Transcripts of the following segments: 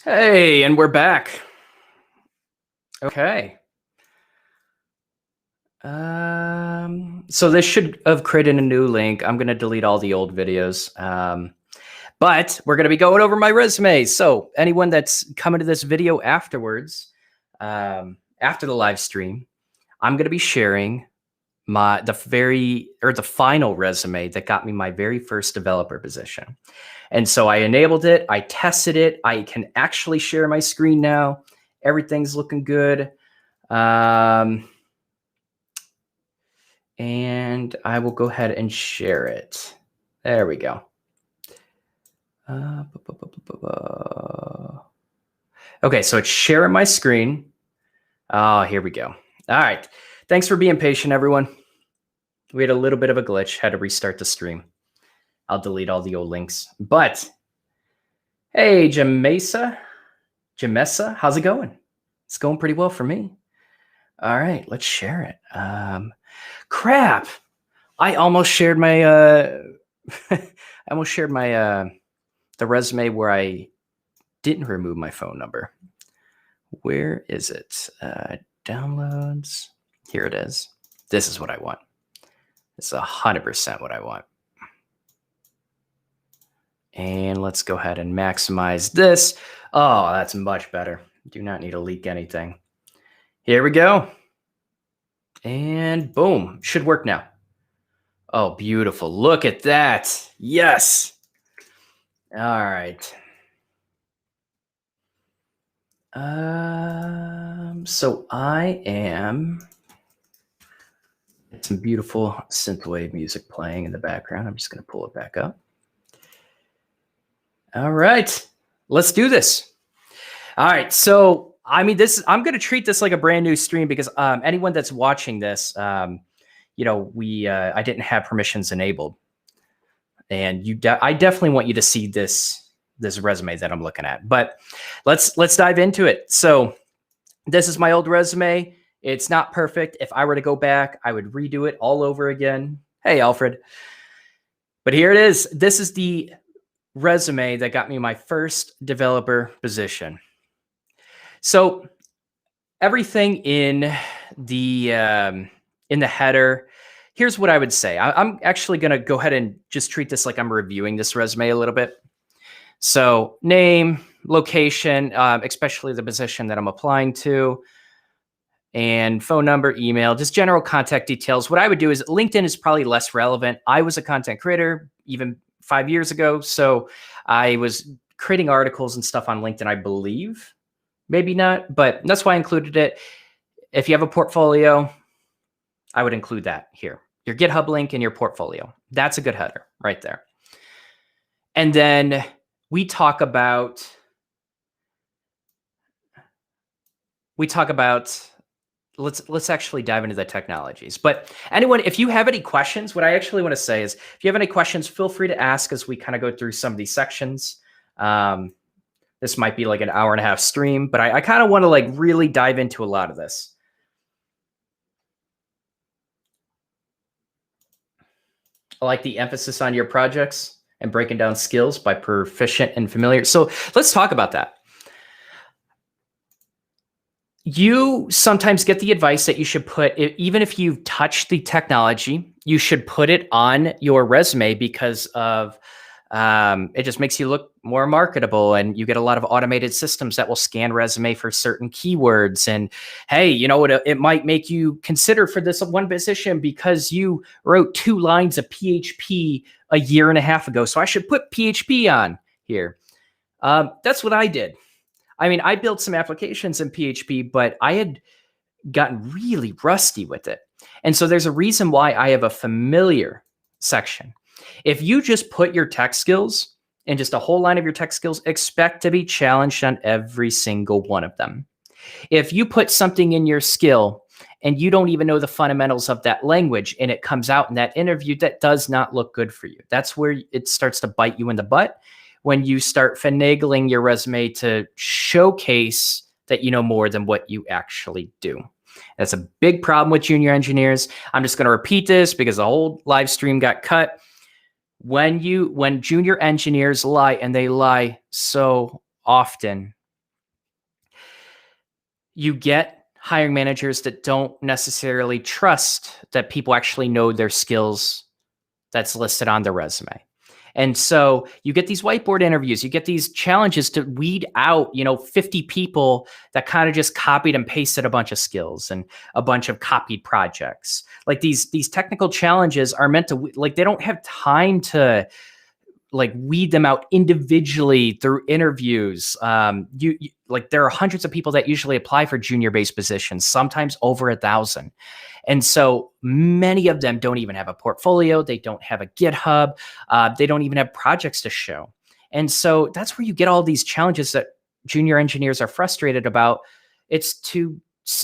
Hey, and we're back. Okay. So this should have created a new link. I'm going to delete all the old videos. But we're going to be going over my resume. So anyone that's coming to this video afterwards, after the live stream, I'm going to be sharing the final resume that got me my very first developer position. And so I enabled it. I tested it. I can actually share my screen now. Everything's looking good. And I will go ahead and share it. There we go. Okay, so it's sharing my screen. Oh, here we go. All right. Thanks for being patient, everyone. We had a little bit of a glitch, had to restart the stream. I'll delete all the old links. But, hey, Jamesa, how's it going? It's going pretty well for me. All right, let's share it. Crap. I almost shared my the resume where I didn't remove my phone number. Where is it? Downloads. Here it is. This is what I want. It's 100% what I want. And let's go ahead and maximize this. Oh, that's much better. Do not need to leak anything. Here we go. And boom, should work now. Oh, beautiful. Look at that. Yes. All right. So I am some beautiful synthwave music playing in the background. I'm just going to pull it back up. All right, let's do this. All right. So, I mean, I'm going to treat this like a brand new stream because anyone that's watching this, I didn't have permissions enabled, and I definitely want you to see this resume that I'm looking at. But let's dive into it. So this is my old resume. It's not perfect. If I were to go back, I would redo it all over again. Hey, Alfred. But here it is. This is the resume that got me my first developer position. So everything in the header, here's what I would say. I'm actually going to go ahead and just treat this like I'm reviewing this resume a little bit. So name, location, especially the position that I'm applying to, and phone number, email, just general contact details. What I would do is LinkedIn is probably less relevant. I was a content creator even 5 years ago. So I was creating articles and stuff on LinkedIn, I believe. Maybe not, but that's why I included it. If you have a portfolio, I would include that here. Your GitHub link and your portfolio. That's a good header right there. And then we talk about let's actually dive into the technologies. But anyone, if you have any questions, what I actually want to say is if you have any questions, feel free to ask as we kind of go through some of these sections. This might be like an 1.5 hour stream, but I kind of want to like really dive into a lot of this. I like the emphasis on your projects and breaking down skills by proficient and familiar. So let's talk about that. You sometimes get the advice that you should put, even if you've touched the technology, you should put it on your resume because of it just makes you look more marketable, and you get a lot of automated systems that will scan resume for certain keywords. And hey, you know, it might make you consider for this one position because you wrote 2 lines of PHP a 1.5 years ago. So I should put PHP on here. That's what I did. I mean, I built some applications in PHP, but I had gotten really rusty with it. And so there's a reason why I have a familiar section. If you just put your tech skills in just a whole line of your tech skills, expect to be challenged on every single one of them. If you put something in your skill and you don't even know the fundamentals of that language and it comes out in that interview, that does not look good for you. That's where it starts to bite you in the butt, when you start finagling your resume to showcase that you know more than what you actually do. That's a big problem with junior engineers. I'm just going to repeat this because the whole live stream got cut. When junior engineers lie, and they lie so often, you get hiring managers that don't necessarily trust that people actually know their skills that's listed on their resume. And so you get these whiteboard interviews, you get these challenges to weed out, 50 people that kind of just copied and pasted a bunch of skills and a bunch of copied projects. Like these technical challenges are meant to, like, they don't have time to like weed them out individually through interviews. Like there are hundreds of people that usually apply for junior based positions, sometimes over 1,000. And so many of them don't even have a portfolio. They don't have a GitHub. They don't even have projects to show. And so that's where you get all these challenges that junior engineers are frustrated about. It's to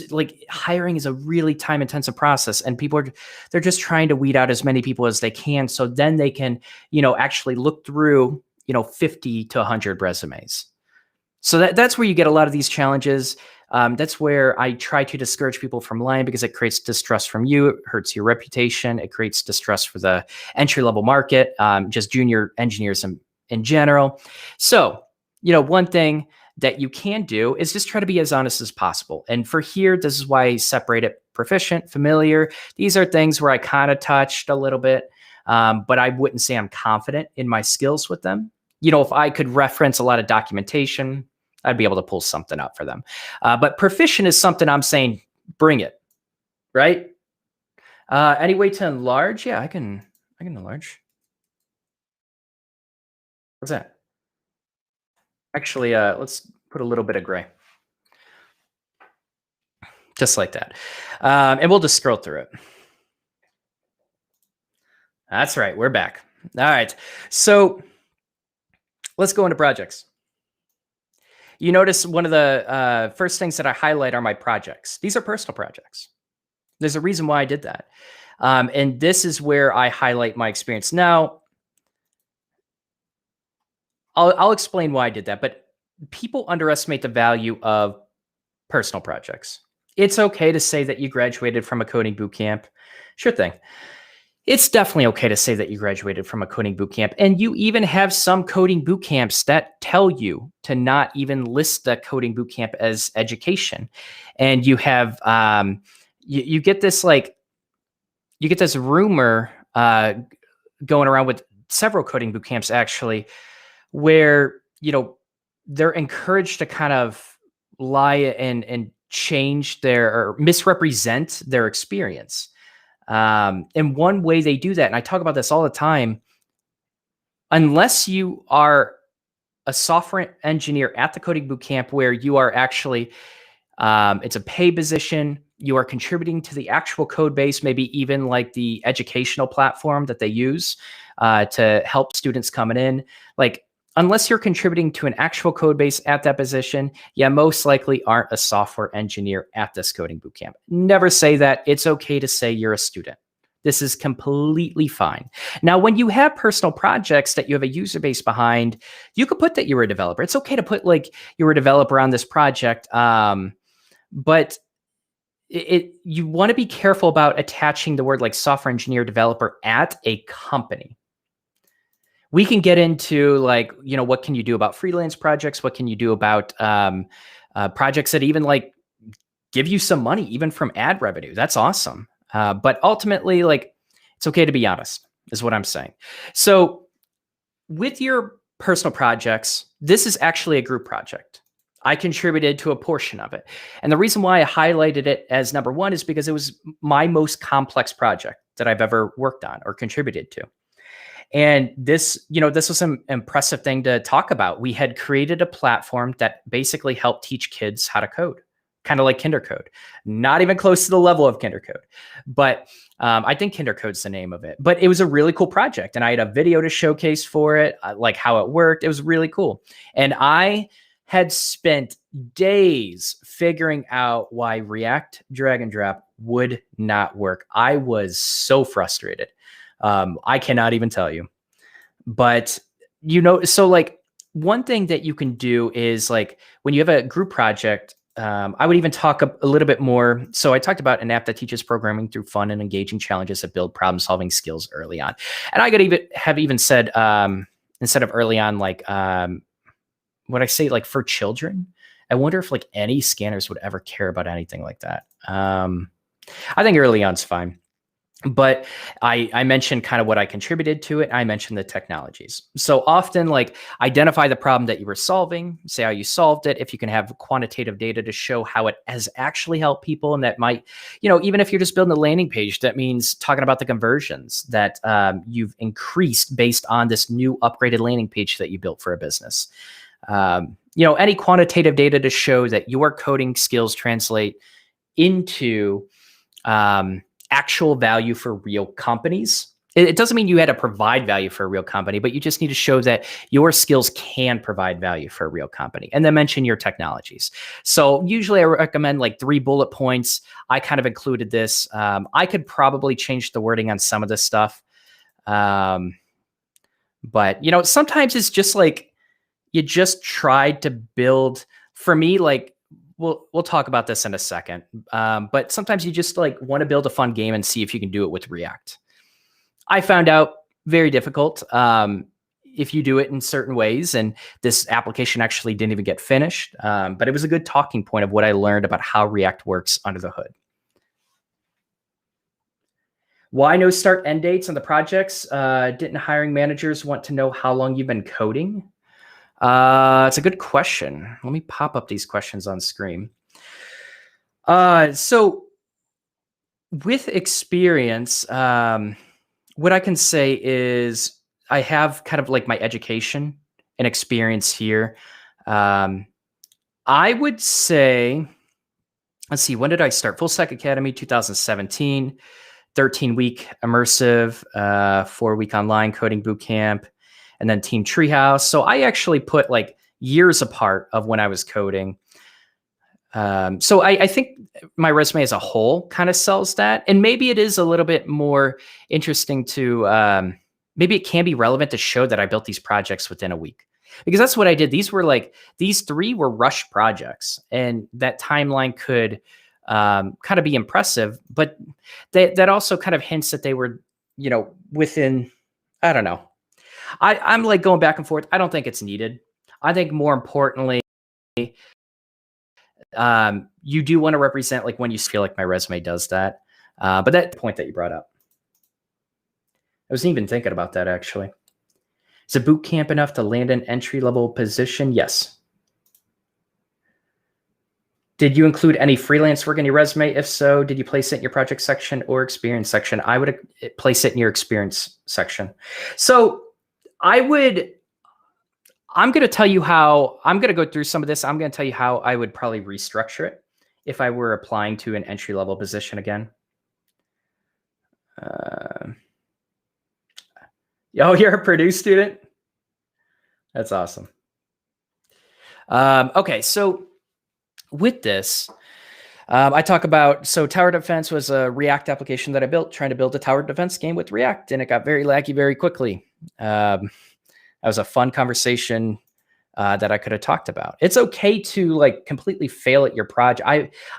like hiring is a really time intensive process, and they're just trying to weed out as many people as they can. So then they can, actually look through, 50 to 100 resumes. So that's where you get a lot of these challenges. That's where I try to discourage people from lying, because it creates distrust from you. It hurts your reputation. It creates distrust for the entry level market, just junior engineers in general. So, one thing that you can do is just try to be as honest as possible. And for here, this is why I separate it: proficient, familiar. These are things where I kind of touched a little bit, but I wouldn't say I'm confident in my skills with them. If I could reference a lot of documentation, I'd be able to pull something up for them. But proficient is something I'm saying, bring it, right? Any way to enlarge? Yeah, I can enlarge. What's that? Actually, let's put a little bit of gray. Just like that. And we'll just scroll through it. That's right, we're back. All right, so let's go into projects. You notice one of the first things that I highlight are my projects. These are personal projects. There's a reason why I did that. And this is where I highlight my experience. Now, I'll explain why I did that, but people underestimate the value of personal projects. It's okay to say that you graduated from a coding bootcamp. Sure thing. It's definitely okay to say that you graduated from a coding bootcamp. And you even have some coding bootcamps that tell you to not even list the coding bootcamp as education. And you have, you get this rumor going around with several coding bootcamps actually, where, they're encouraged to kind of lie and change or misrepresent their experience. And one way they do that, and I talk about this all the time, unless you are a software engineer at the coding bootcamp where you are actually, it's a pay position, you are contributing to the actual code base, maybe even like the educational platform that they use to help students coming in. Like, unless you're contributing to an actual code base at that position, you most likely aren't a software engineer at this coding bootcamp. Never say that. It's okay to say you're a student. This is completely fine. Now, when you have personal projects that you have a user base behind, you could put that you're a developer. It's okay to put like you're a developer on this project, but you want to be careful about attaching the word like software engineer developer at a company. We can get into like, what can you do about freelance projects? What can you do about projects that even like give you some money, even from ad revenue? That's awesome. But ultimately, like, it's okay to be honest, is what I'm saying. So with your personal projects, this is actually a group project. I contributed to a portion of it. And the reason why I highlighted it as number one is because it was my most complex project that I've ever worked on or contributed to. And this was an impressive thing to talk about. We had created a platform that basically helped teach kids how to code, kind of like KinderCode, not even close to the level of KinderCode. But I think KinderCode's the name of it. But it was a really cool project. And I had a video to showcase for it, like how it worked. It was really cool. And I had spent days figuring out why React drag and drop would not work. I was so frustrated. I cannot even tell you, but so like one thing that you can do is like when you have a group project, I would even talk a little bit more. So I talked about an app that teaches programming through fun and engaging challenges that build problem solving skills early on. And I could even said, instead of early on, like, what I say, like for children, I wonder if like any scanners would ever care about anything like that. I think early on's fine. But I mentioned kind of what I contributed to it. I mentioned the technologies. So often, like, identify the problem that you were solving, say how you solved it. If you can have quantitative data to show how it has actually helped people, and that might, even if you're just building a landing page, that means talking about the conversions that you've increased based on this new upgraded landing page that you built for a business. Any quantitative data to show that your coding skills translate into actual value for real companies. It doesn't mean you had to provide value for a real company, but you just need to show that your skills can provide value for a real company. And then mention your technologies. So usually I recommend like 3 bullet points. I kind of included this. I could probably change the wording on some of this stuff. But sometimes it's just like, you just tried to build, for me, like, we'll talk about this in a second. But sometimes you just like want to build a fun game and see if you can do it with React. I found out very difficult if you do it in certain ways. And this application actually didn't even get finished. But it was a good talking point of what I learned about how React works under the hood. Why no start end dates on the projects? Didn't hiring managers want to know how long you've been coding? It's a good question. Let me pop up these questions on screen. So with experience, what I can say is I have kind of like my education and experience here. I would say, let's see, when did I start? Full Stack Academy, 2017, 13-week immersive, 4-week online coding bootcamp, and then Team Treehouse. So I actually put like years apart of when I was coding. So I think my resume as a whole kind of sells that. And maybe it is a little bit more interesting to, maybe it can be relevant to show that I built these projects within a week. Because that's what I did. These 3 were rushed projects. And that timeline could kind of be impressive. But that also kind of hints that they were, within, I don't know. I'm like going back and forth. I don't think it's needed. I think more importantly, you do want to represent like when you feel like my resume does that. But that point that you brought up, I wasn't even thinking about that actually. Is a boot camp enough to land an entry-level position? Yes. Did you include any freelance work in your resume? If so, did you place it in your project section or experience section? I would place it in your experience section. So I'm going to tell you how, I'm going to go through some of this. I'm going to tell you how I would probably restructure it if I were applying to an entry-level position again. You're a Purdue student? That's awesome. Okay, so with this, I talk about, so Tower Defense was a React application that I built, trying to build a tower defense game with React, and it got very laggy very quickly. That was a fun conversation that I could have talked about. It's okay to like completely fail at your project.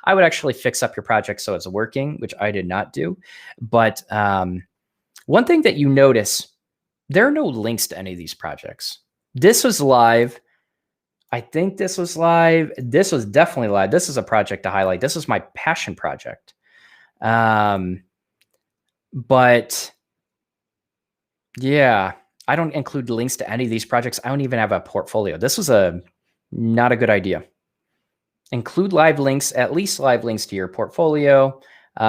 I would actually fix up your project so it's working, which I did not do. But one thing that you notice, there are no links to any of these projects. This was live. I think this was live. This was definitely live. This is a project to highlight. This is my passion project. But yeah, I don't include links to any of these projects. I don't even have a portfolio. This was not a good idea. Include live links, at least live links to your portfolio.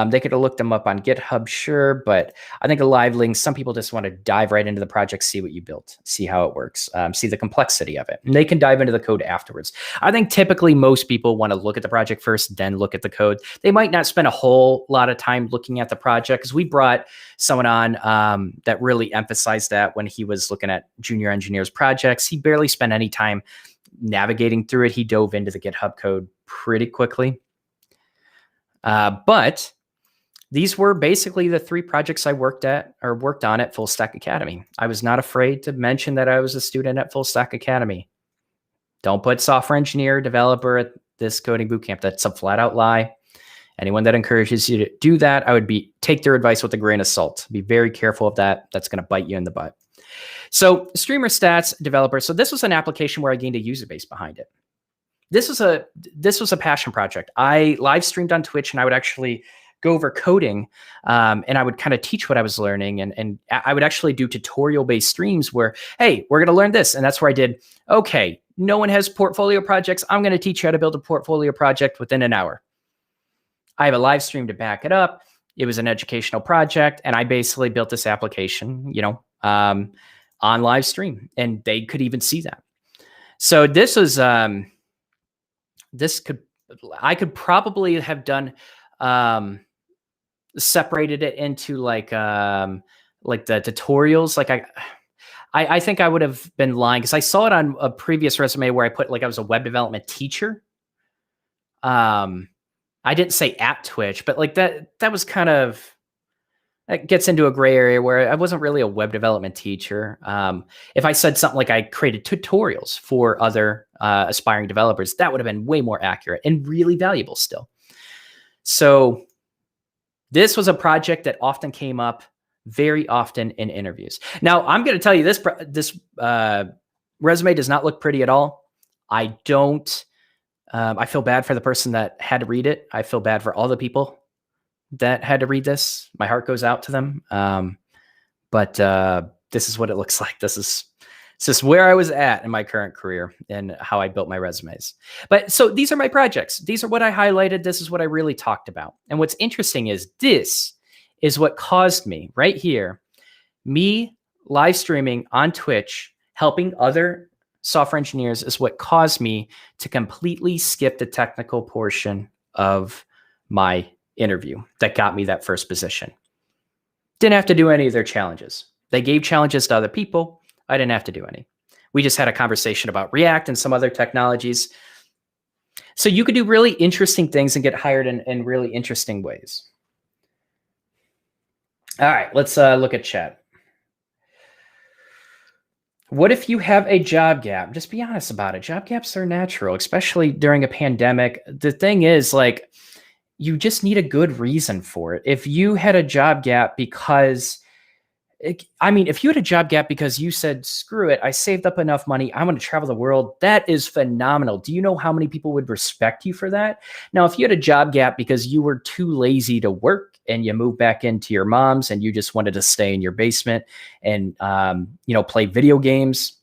They could have looked them up on GitHub, sure, but I think a live link, some people just want to dive right into the project, see what you built, see how it works, see the complexity of it. And they can dive into the code afterwards. I think typically most people want to look at the project first, then look at the code. They might not spend a whole lot of time looking at the project, because we brought someone on that really emphasized that when he was looking at junior engineers projects. He barely spent any time navigating through it. He dove into the GitHub code pretty quickly. But these were basically the 3 projects I worked on at Full Stack Academy. I was not afraid to mention that I was a student at Full Stack Academy. Don't put software engineer, developer at this coding bootcamp. That's a flat out lie. Anyone that encourages you to do that, I would take their advice with a grain of salt. Be very careful of that. That's going to bite you in the butt. So streamer stats, developer. So this was an application where I gained a user base behind it. this was a passion project. I live streamed on Twitch, and I would actually go over coding, and I would kind of teach what I was learning, and I would actually do tutorial based streams where, hey, we're going to learn this, and that's where I did. Okay, no one has portfolio projects. I'm going to teach you how to build a portfolio project within an hour. I have a live stream to back it up. It was an educational project, and I basically built this application, on live stream, and they could even see that. So this was I could probably have done separated it into like the tutorials. Like I think I would have been lying because I saw it on a previous resume where I put like I was a web development teacher. I didn't say at Twitch, but like that was kind of, that gets into a gray area where I wasn't really a web development teacher. If I said something like I created tutorials for other aspiring developers, that would have been way more accurate and really valuable still. So this was a project that often came up very often in interviews. Now, I'm going to tell you this resume does not look pretty at all. I feel bad for the person that had to read it. I feel bad for all the people that had to read this. My heart goes out to them. But this is what it looks like. This is where I was at in my current career and how I built my resumes. But so these are my projects. These are what I highlighted. This is what I really talked about. And what's interesting is this is what caused me right here, me live streaming on Twitch, helping other software engineers is what caused me to completely skip the technical portion of my interview that got me that first position. Didn't have to do any of their challenges. They gave challenges to other people. I didn't have to do any. We just had a conversation about React and some other technologies. So you could do really interesting things and get hired in really interesting ways. All right, let's look at chat. What if you have a job gap? Just be honest about it. Job gaps are natural, especially during a pandemic. The thing is, like, you just need a good reason for it. If you had a job gap because, if you had a job gap because you said, screw it, I saved up enough money, I'm going to travel the world, that is phenomenal. Do you know how many people would respect you for that? Now, if you had a job gap because you were too lazy to work and you moved back into your mom's and you just wanted to stay in your basement and, play video games,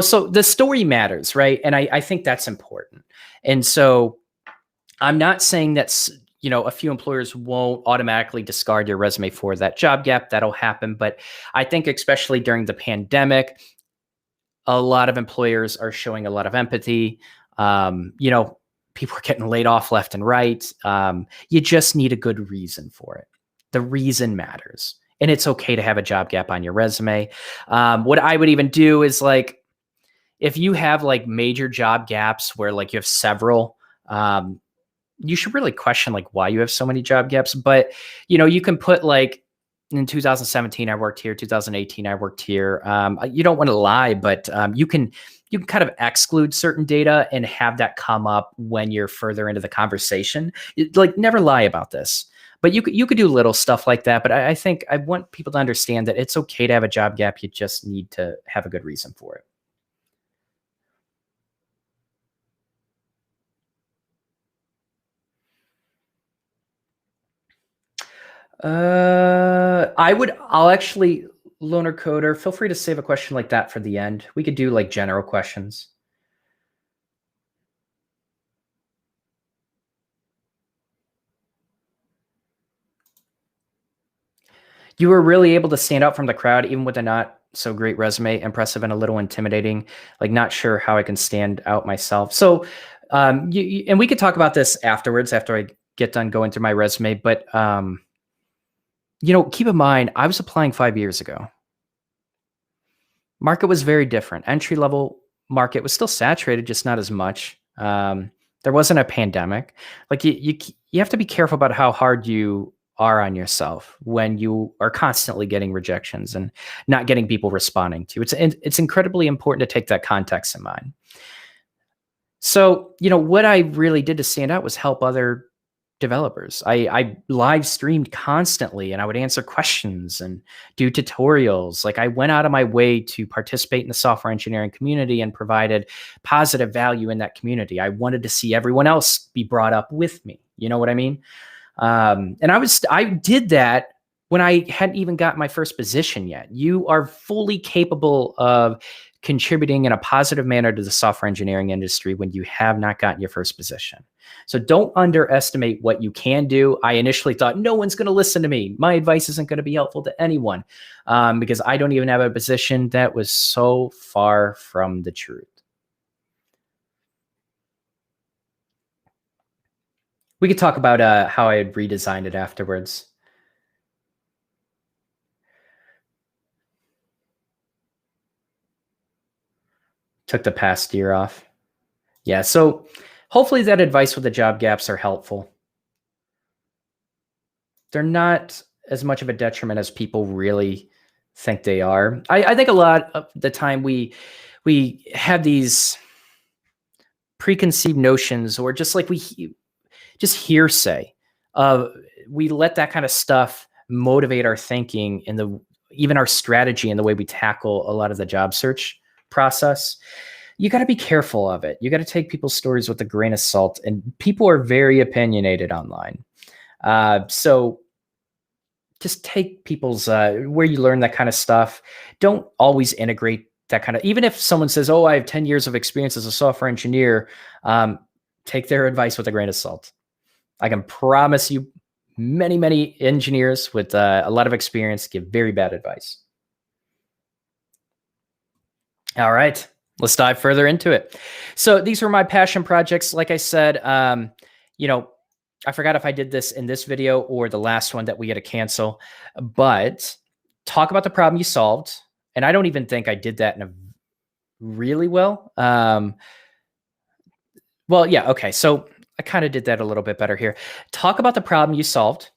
so the story matters, right? And I think that's important. And so I'm not saying that, a few employers won't automatically discard your resume for that job gap. That'll happen. But I think especially during the pandemic, a lot of employers are showing a lot of empathy. People are getting laid off left and right. You just need a good reason for it. The reason matters. And it's okay to have a job gap on your resume. What I would even do is like, if you have like major job gaps where like you have several, you should really question like why you have so many job gaps. But, you can put like in 2017, I worked here, 2018, I worked here. You don't want to lie, but you can kind of exclude certain data and have that come up when you're further into the conversation. Like never lie about this, but you could do little stuff like that. But I think I want people to understand that it's okay to have a job gap. You just need to have a good reason for it. I'll actually, Loner Coder, feel free to save a question like that for the end. We could do like general questions. You were really able to stand out from the crowd, even with a not so great resume, impressive and a little intimidating, like not sure how I can stand out myself. So, and we could talk about this afterwards, after I get done going through my resume, but, keep in mind, I was applying 5 years ago. Market was very different. Entry-level market was still saturated, just not as much. There wasn't a pandemic. Like you have to be careful about how hard you are on yourself when you are constantly getting rejections and not getting people responding to you. It's incredibly important to take that context in mind. So, what I really did to stand out was help other developers. I live streamed constantly, and I would answer questions and do tutorials. Like, I went out of my way to participate in the software engineering community and provided positive value in that community. I wanted to see everyone else be brought up with me. You know what I mean? And I did that when I hadn't even got my first position yet. You are fully capable of contributing in a positive manner to the software engineering industry when you have not gotten your first position. So don't underestimate what you can do. I initially thought, no one's going to listen to me. My advice isn't going to be helpful to anyone, because I don't even have a position. That was so far from the truth. We could talk about how I had redesigned it afterwards. Took the past year off. Yeah, so hopefully that advice with the job gaps are helpful. They're not as much of a detriment as people really think they are. I think a lot of the time we have these preconceived notions, or just like just hearsay of, we let that kind of stuff motivate our thinking and even our strategy and the way we tackle a lot of the job search process. You got to be careful of it. You got to take people's stories with a grain of salt, and people are very opinionated online. So just take people's, where you learn that kind of stuff. Don't always integrate that kind of, even if someone says, oh, I have 10 years of experience as a software engineer, take their advice with a grain of salt. I can promise you many, many engineers with a lot of experience give very bad advice. All right, let's dive further into it. So these were my passion projects. Like I said, I forgot if I did this in this video or the last one that we had to cancel, but talk about the problem you solved. And I don't even think I did that in a really well. Well, yeah. Okay. So I kind of did that a little bit better here. Talk about the problem you solved.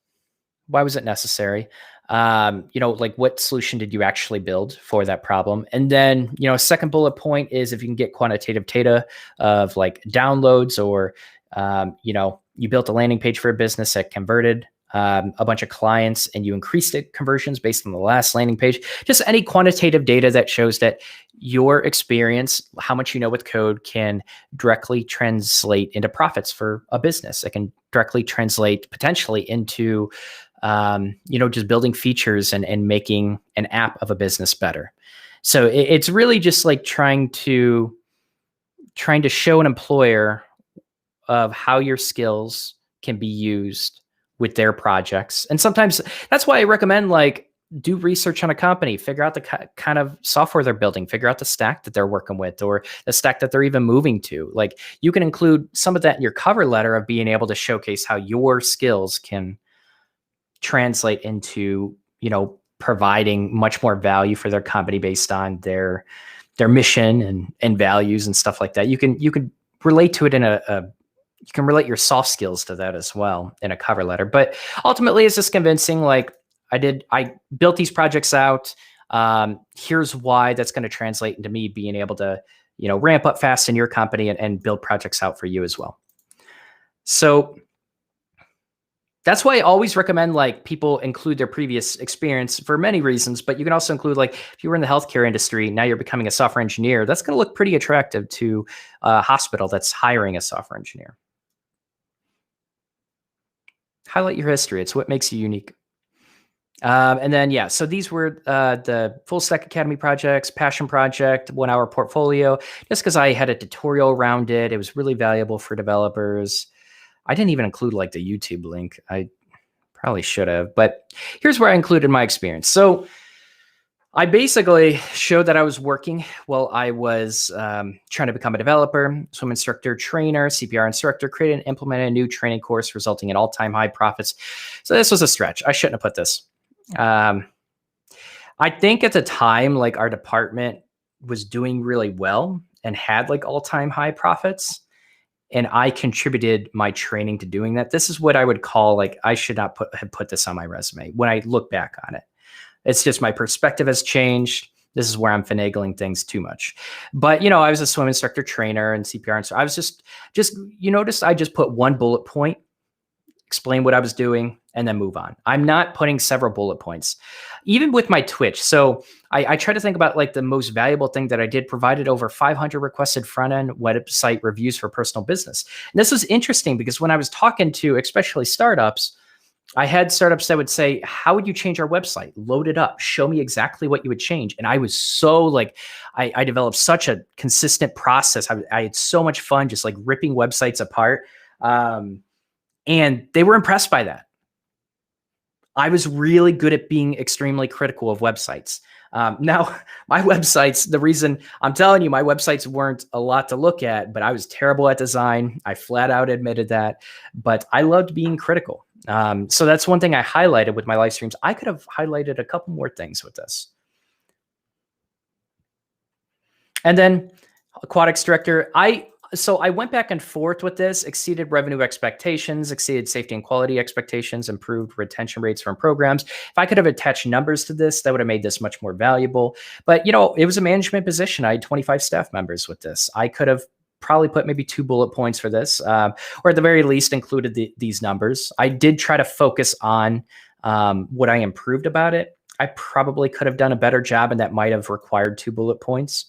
Why was it necessary? Like, what solution did you actually build for that problem? And then, a second bullet point is, if you can get quantitative data of like downloads, or, you built a landing page for a business that converted a bunch of clients, and you increased it conversions based on the last landing page. Just any quantitative data that shows that your experience, how much you know with code, can directly translate into profits for a business. It can directly translate potentially into, just building features and making an app of a business better. So it's really just like trying to show an employer of how your skills can be used with their projects. And sometimes that's why I recommend, like, do research on a company, figure out the kind of software they're building, figure out the stack that they're working with, or the stack that they're even moving to. Like, you can include some of that in your cover letter of being able to showcase how your skills can translate into, providing much more value for their company based on their mission and values and stuff like that. You could relate to it in you can relate your soft skills to that as well in a cover letter. But ultimately, it's just convincing, like, I built these projects out. Here's why that's going to translate into me being able to, ramp up fast in your company and build projects out for you as well. So that's why I always recommend, like, people include their previous experience for many reasons, but you can also include, like, if you were in the healthcare industry, now you're becoming a software engineer, that's going to look pretty attractive to a hospital that's hiring a software engineer. Highlight your history. It's what makes you unique. And then, yeah, so these were the Full Stack Academy projects, passion project, 1 hour portfolio, just because I had a tutorial around it. It was really valuable for developers. I didn't even include, like, the YouTube link. I probably should have, but here's where I included my experience. So I basically showed that I was working while I was trying to become a developer, swim instructor, trainer, CPR instructor, created and implemented a new training course resulting in all-time high profits. So this was a stretch. I shouldn't have put this. I think at the time, like, our department was doing really well and had, like, all-time high profits. And I contributed my training to doing that. This is what I would call, like, I should not have put this on my resume when I look back on it. It's just my perspective has changed. This is where I'm finagling things too much. But, I was a swim instructor, trainer, and CPR instructor. I was just you notice I just put one bullet point explain what I was doing, and then move on. I'm not putting several bullet points. Even with my Twitch. So I try to think about like the most valuable thing that I did, provided over 500 requested front-end website reviews for personal business. And this was interesting because when I was talking to especially startups, I had startups that would say, how would you change our website? Load it up. Show me exactly what you would change. And I was so like, I developed such a consistent process. I had so much fun just like ripping websites apart. And they were impressed by that. I was really good at being extremely critical of websites. Now, my websites, the reason I'm telling you, my websites weren't a lot to look at, but I was terrible at design. I flat out admitted that, but I loved being critical. So that's one thing I highlighted with my live streams. I could have highlighted a couple more things with this. And then aquatics director, so I went back and forth with this, exceeded revenue expectations, exceeded safety and quality expectations, improved retention rates from programs. If I could have attached numbers to this, that would have made this much more valuable. But, it was a management position. I had 25 staff members with this. I could have probably put maybe 2 bullet points for this, or at the very least included these numbers. I did try to focus on what I improved about it. I probably could have done a better job, and that might have required 2 bullet points.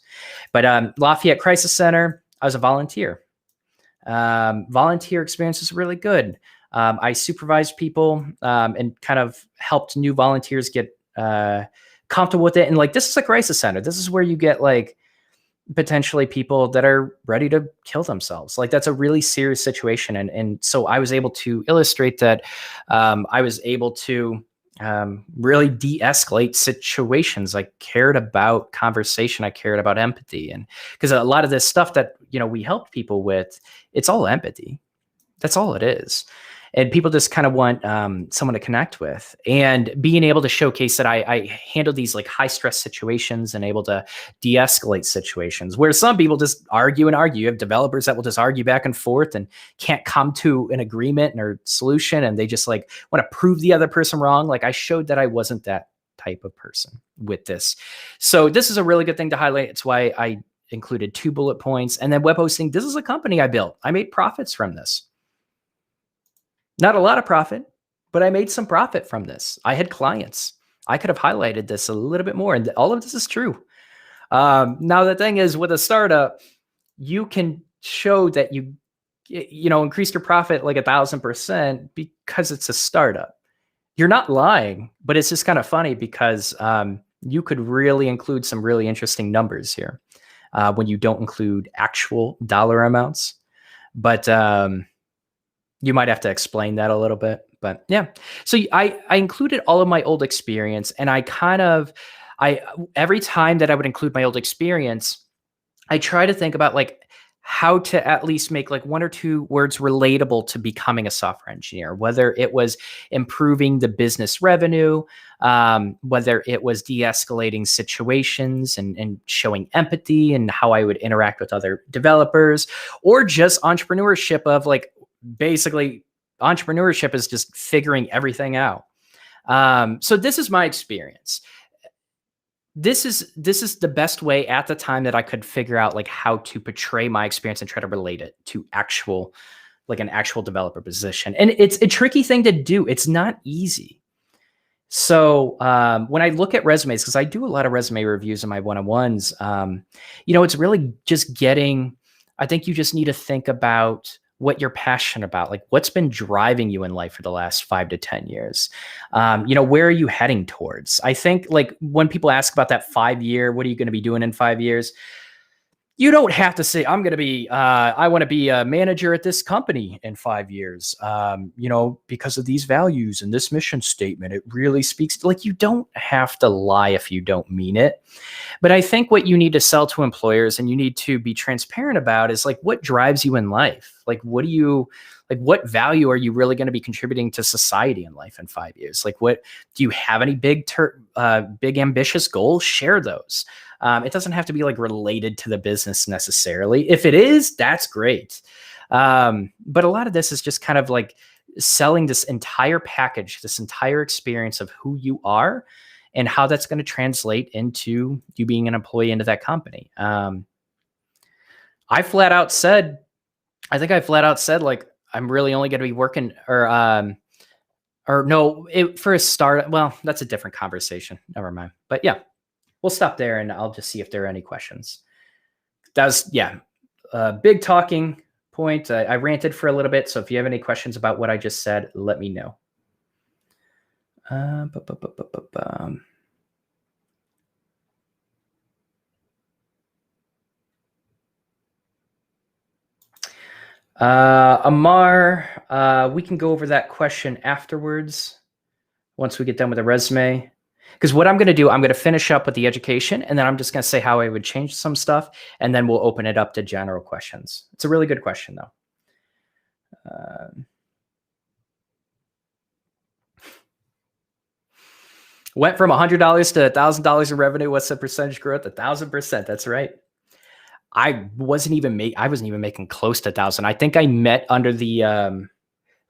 But Lafayette Crisis Center, I was a volunteer. Volunteer experience is really good. I supervised people and kind of helped new volunteers get comfortable with it. And like, this is a crisis center. This is where you get like potentially people that are ready to kill themselves. Like, that's a really serious situation. And so I was able to illustrate that. I was able to really de-escalate situations. I cared about conversation. I cared about empathy. And because a lot of this stuff that, we help people with, it's all empathy. That's all it is. And people just kind of want someone to connect with, and being able to showcase that I handle these like high stress situations and able to de-escalate situations where some people just argue and argue. You have developers that will just argue back and forth and can't come to an agreement or solution. And they just like want to prove the other person wrong. Like, I showed that I wasn't that type of person with this. So this is a really good thing to highlight. It's why I included 2 bullet points. And then web hosting, this is a company I built. I made profits from this. Not a lot of profit, but I made some profit from this. I had clients. I could have highlighted this a little bit more, and all of this is true. Now, the thing is, with a startup, you can show that you increased your profit like 1,000% because it's a startup. You're not lying, but it's just kind of funny because you could really include some really interesting numbers here when you don't include actual dollar amounts. But you might have to explain that a little bit, but yeah. So I included all of my old experience, and every time that I would include my old experience, I try to think about like how to at least make like 1 or 2 words relatable to becoming a software engineer, whether it was improving the business revenue, whether it was de-escalating situations and showing empathy and how I would interact with other developers, or just entrepreneurship of like, basically entrepreneurship is just figuring everything out. So this is my experience. This is the best way at the time that I could figure out like how to portray my experience and try to relate it to an actual developer position. And it's a tricky thing to do. It's not easy. So when I look at resumes, because I do a lot of resume reviews in my one-on-ones, it's really just I think you just need to think about what you're passionate about, like what's been driving you in life for the last 5 to 10 years. Where are you heading towards? I think like when people ask about that 5-year, what are you going to be doing in 5 years? You don't have to say, I want to be a manager at this company in 5 years, because of these values and this mission statement. It really speaks to, like, you don't have to lie if you don't mean it. But I think what you need to sell to employers and you need to be transparent about is like, what drives you in life? Like, what value are you really going to be contributing to society in life in 5 years? Like, do you have any big ambitious goals? Share those. It doesn't have to be like related to the business necessarily. If it is, that's great. But a lot of this is just kind of like selling this entire package, this entire experience of who you are and how that's going to translate into you being an employee into that company. I think I flat out said, like, I'm really only going to be working or no, for a start. Well, that's a different conversation. Never mind. But yeah, we'll stop there and I'll just see if there are any questions. That was, yeah, a big talking point. I ranted for a little bit. So if you have any questions about what I just said, let me know. Amar, we can go over that question afterwards once we get done with the resume. Because what I'm going to do, I'm going to finish up with the education, and then I'm just going to say how I would change some stuff, and then we'll open it up to general questions. It's a really good question, though. Went from $100 to $1,000 in revenue. What's the percentage growth? 1,000%. That's right. I wasn't even making close to 1,000. I think I met under the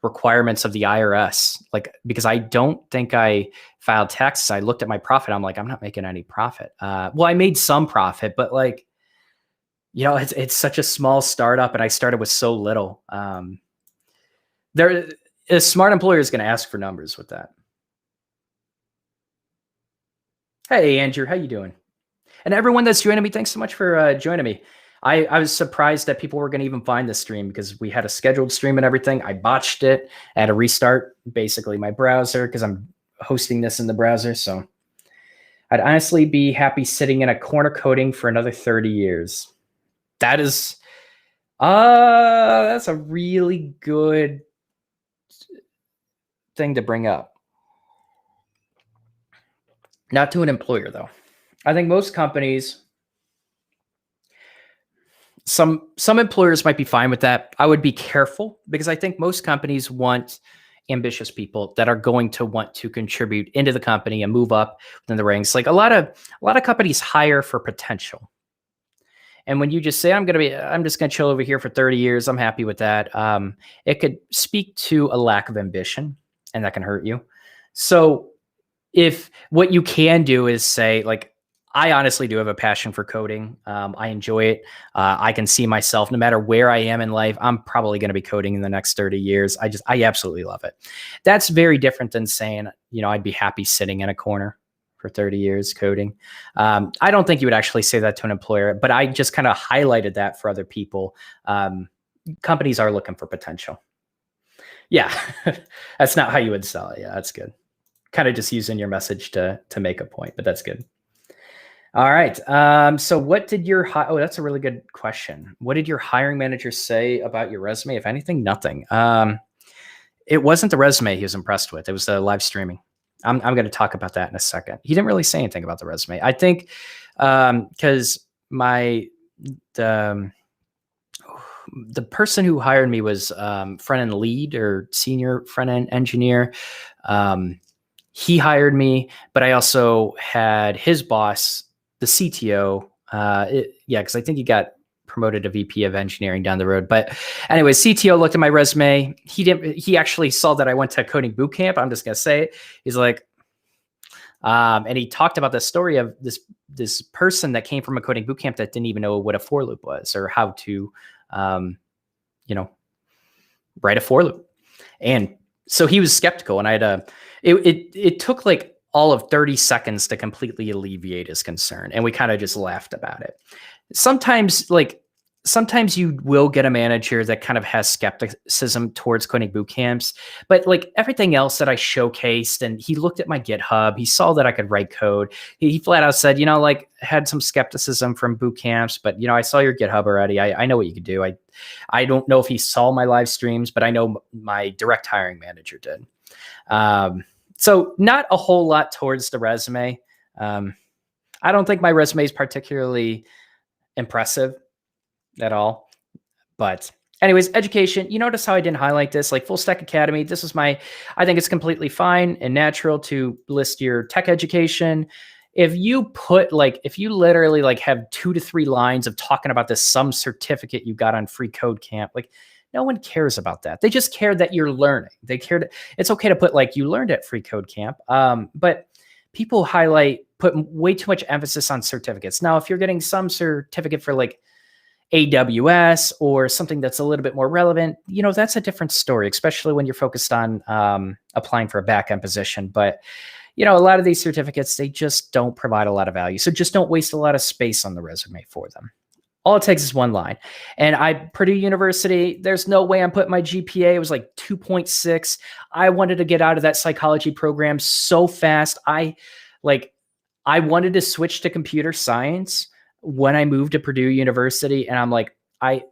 requirements of the IRS, like, because I don't think I filed taxes. I looked at my profit. I'm like, I'm not making any profit. Well, I made some profit, but like, it's such a small startup, and I started with so little. A smart employer is going to ask for numbers with that. Hey, Andrew, how you doing? And everyone that's joining me, thanks so much for joining me. I was surprised that people were going to even find this stream because we had a scheduled stream and everything. I botched it. I had to restart basically my browser because I'm hosting this in the browser. So I'd honestly be happy sitting in a corner coding for another 30 years. That's a really good thing to bring up. Not to an employer, though. I think most companies, some employers might be fine with that. I would be careful because I think most companies want ambitious people that are going to want to contribute into the company and move up within the ranks. Like a lot of companies hire for potential. And when you just say, I'm just going to chill over here for 30 years, I'm happy with that. It could speak to a lack of ambition, and that can hurt you. So if what you can do is say, like, I honestly do have a passion for coding. I enjoy it. I can see myself, no matter where I am in life, I'm probably going to be coding in the next 30 years. I absolutely love it. That's very different than saying, I'd be happy sitting in a corner for 30 years coding. I don't think you would actually say that to an employer, but I just kind of highlighted that for other people. Companies are looking for potential. Yeah, that's not how you would sell it. Yeah, that's good. Kind of just using your message to make a point, but that's good. All right. So what did that's a really good question. What did your hiring manager say about your resume? If anything, nothing. It wasn't the resume he was impressed with. It was the live streaming. I'm going to talk about that in a second. He didn't really say anything about the resume. I think because the person who hired me was front-end lead or senior front-end engineer. He hired me, but I also had his boss, the CTO. Because I think he got promoted to VP of engineering down the road. But anyway, CTO looked at my resume. He actually saw that I went to coding boot camp. I'm just going to say it. He's like, and he talked about the story of this person that came from a coding boot camp that didn't even know what a for loop was or how to, write a for loop. And so he was skeptical, and I had it took like all of 30 seconds to completely alleviate his concern. And we kind of just laughed about it. Sometimes you will get a manager that kind of has skepticism towards coding boot camps, but like everything else that I showcased, and he looked at my GitHub, he saw that I could write code. He flat out said, had some skepticism from boot camps, but I saw your GitHub already. I know what you could do. I don't know if he saw my live streams, but I know my direct hiring manager did. So not a whole lot towards the resume. I don't think my resume is particularly impressive at all. But anyways, education, you notice how I didn't highlight this, like Full Stack Academy. This is I think it's completely fine and natural to list your tech education. If you literally have 2 to 3 lines of talking about some certificate you got on Free Code Camp, no one cares about that. They just care that you're learning. It's okay to put you learned at Free Code Camp. But people put way too much emphasis on certificates. Now, if you're getting some certificate for AWS or something that's a little bit more relevant, that's a different story, especially when you're focused on applying for a backend position. But, a lot of these certificates, they just don't provide a lot of value. So just don't waste a lot of space on the resume for them. All it takes is one line. And Purdue University, there's no way I'm putting my GPA. It was like 2.6. I wanted to get out of that psychology program so fast. I wanted to switch to computer science when I moved to Purdue University. And I'm like, I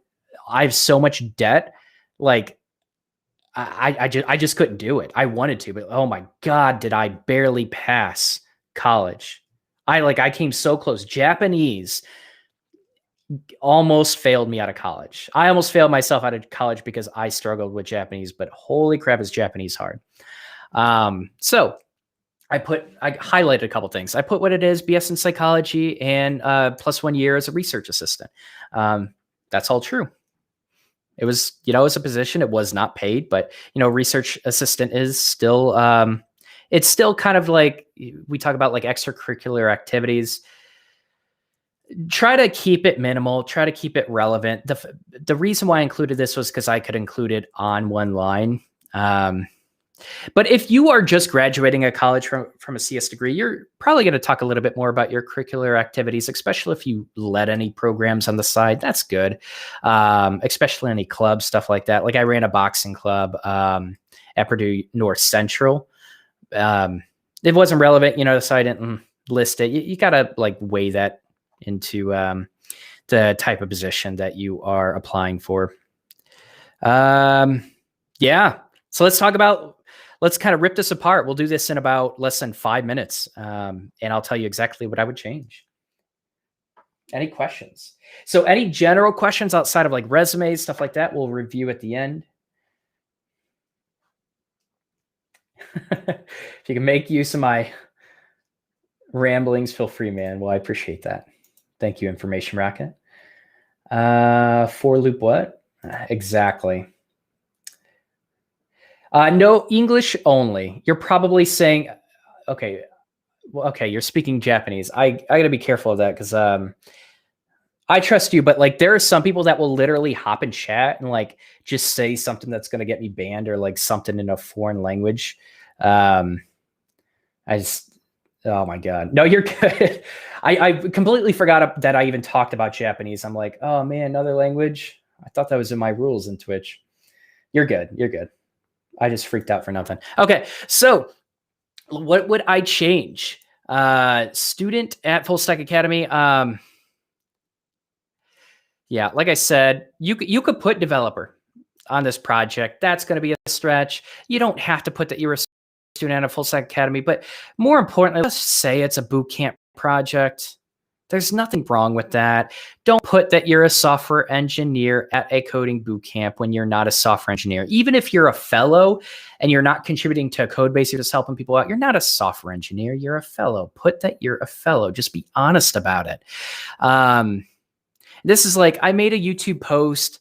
have so much debt. Like, I just couldn't do it. I wanted to, but oh my God, did I barely pass college. I came so close. Japanese almost failed me out of college. I almost failed myself out of college because I struggled with Japanese, but holy crap, is Japanese hard. So I highlighted a couple things. I put what it is, BS in psychology, and plus 1 year as a research assistant. That's all true. It was, as a position, it was not paid, but, research assistant is still, it's still kind of like, we talk about like extracurricular activities. Try to keep it minimal, try to keep it relevant. The reason why I included this was because I could include it on one line. But if you are just graduating at college from a CS degree, you're probably going to talk a little bit more about your curricular activities, especially if you led any programs on the side. That's good. Especially any clubs, stuff like that. Like I ran a boxing club at Purdue North Central. It wasn't relevant, so I didn't list it. You got to like weigh that into the type of position that you are applying for. Yeah. So let's kind of rip this apart. We'll do this in about less than 5 minutes. And I'll tell you exactly what I would change. Any questions? So any general questions outside of like resumes, stuff like that, we'll review at the end. If you can make use of my ramblings, feel free, man. Well, I appreciate that. Thank you, Information Rocket. For loop what? Exactly. No, English only. You're probably saying, okay, you're speaking Japanese. I got to be careful of that because I trust you, but like there are some people that will literally hop in chat and like just say something that's going to get me banned or like something in a foreign language. Oh my God. No, you're good. I completely forgot that I even talked about Japanese. I'm like, oh man, another language. I thought that was in my rules in Twitch. You're good. You're good. I just freaked out for nothing. Okay. So what would I change? Student at Full Stack Academy. Yeah, like I said, you could put developer on this project. That's going to be a stretch. You don't have to put that you're a student at a Full Stack Academy, but more importantly, let's say it's a boot camp project. There's nothing wrong with that. Don't put that you're a software engineer at a coding boot camp when you're not a software engineer. Even if you're a fellow and you're not contributing to a code base, you're just helping people out, you're not a software engineer, you're a fellow. Put that you're a fellow. Just be honest about it. This is like, I made a YouTube post.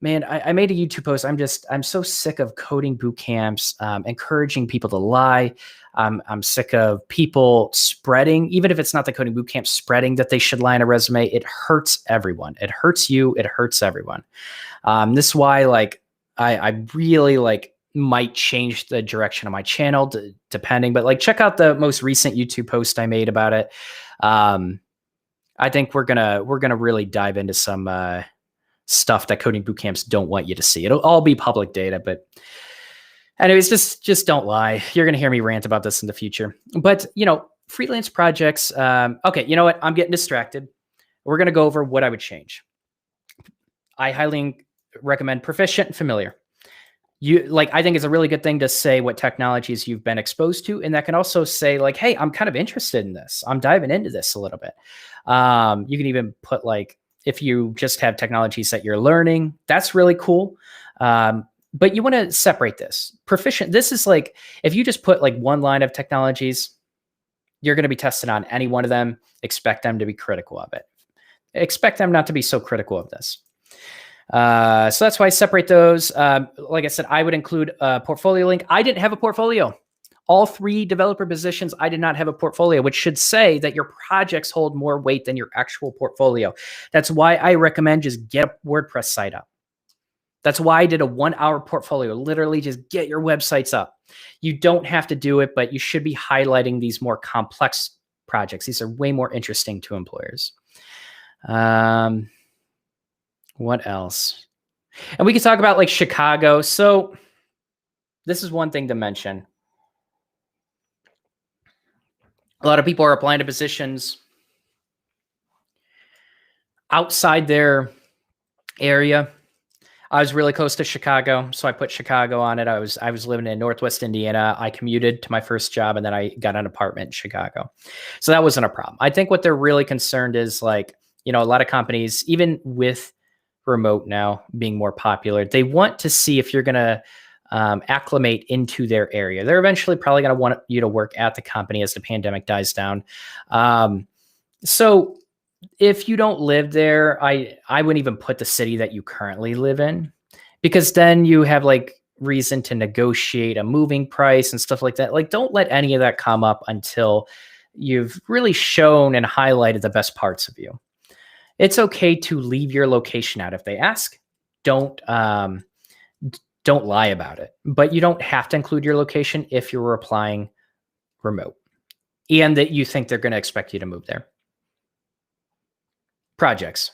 Man, I made a YouTube post. I'm so sick of coding boot camps, encouraging people to lie. I'm sick of people spreading, even if it's not the coding boot camp, spreading that they should lie on a resume. It hurts everyone. It hurts you. It hurts everyone. This is why, like, I really like might change the direction of my channel depending, but like check out the most recent YouTube post I made about it. I think we're gonna really dive into some stuff that coding boot camps don't want you to see. It'll all be public data, but anyways, just don't lie. You're gonna hear me rant about this in the future. But freelance projects. Okay, you know what? I'm getting distracted. We're gonna go over what I would change. I highly recommend proficient and familiar. I think it's a really good thing to say what technologies you've been exposed to. And that can also say like, hey, I'm kind of interested in this. I'm diving into this a little bit. You can even put like, if you just have technologies that you're learning, that's really cool. But you want to separate this. Proficient, this is like, if you just put like one line of technologies, you're going to be tested on any one of them. Expect them to be critical of it. Expect them not to be so critical of this. So that's why I separate those. Like I said, I would include a portfolio link. I didn't have a portfolio. All 3 developer positions, I did not have a portfolio, which should say that your projects hold more weight than your actual portfolio. That's why I recommend just get a WordPress site up. That's why I did a 1-hour portfolio. Literally just get your websites up. You don't have to do it, but you should be highlighting these more complex projects. These are way more interesting to employers. What else? And we can talk about like Chicago. So this is one thing to mention. A lot of people are applying to positions outside their area. I was really close to Chicago, so I put Chicago on it. I was living in Northwest Indiana. I commuted to my first job, and then I got an apartment in Chicago. So that wasn't a problem. I think what they're really concerned is like, a lot of companies, even with remote now being more popular, they want to see if you're going to acclimate into their area. They're eventually probably going to want you to work at the company as the pandemic dies down. So if you don't live there, I wouldn't even put the city that you currently live in, because then you have like reason to negotiate a moving price and stuff like that. Like, don't let any of that come up until you've really shown and highlighted the best parts of you. It's okay to leave your location out if they ask. Don't lie about it, but you don't have to include your location if you're applying remote and that you think they're going to expect you to move there. Projects.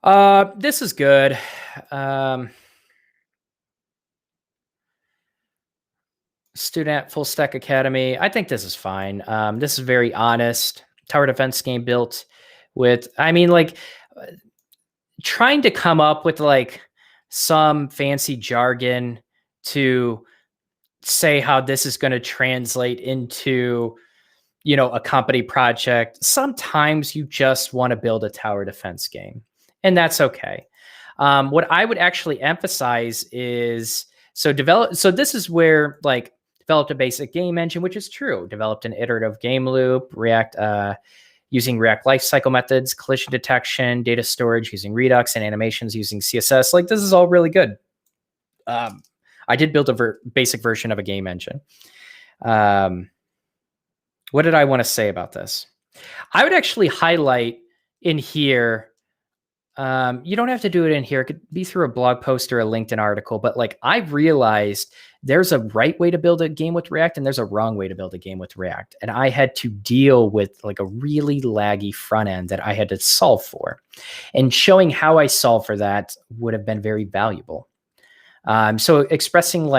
This is good. Student Full Stack Academy. I think this is fine. This is very honest. Tower defense game built with, trying to come up with like some fancy jargon to say how this is going to translate into, a company project. Sometimes you just want to build a tower defense game, and that's okay. What I would actually emphasize is, so this is where like developed a basic game engine, which is true. Developed an iterative game loop, using React lifecycle methods, collision detection, data storage using Redux, and animations using CSS. Like, this is all really good. I did build a basic version of a game engine. What did I want to say about this? I would actually highlight in here. You don't have to do it in here. It could be through a blog post or a LinkedIn article, but like, I've realized there's a right way to build a game with React and there's a wrong way to build a game with React. And I had to deal with like a really laggy front end that I had to solve for, and showing how I solved for that would have been very valuable. So expressing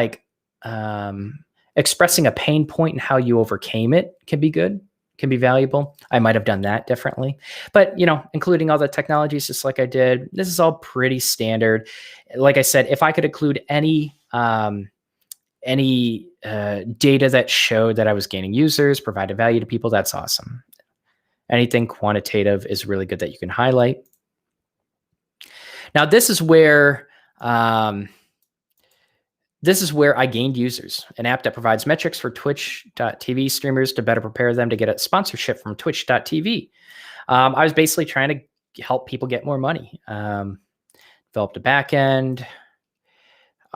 a pain point and how you overcame it can be good, can be valuable. I might have done that differently, but including all the technologies, just like I did, this is all pretty standard. Like I said, if I could include any data that showed that I was gaining users, provided value to people, that's awesome. Anything quantitative is really good that you can highlight. Now, this is where I gained users, an app that provides metrics for Twitch.tv streamers to better prepare them to get a sponsorship from Twitch.tv. I was basically trying to help people get more money. Developed a backend.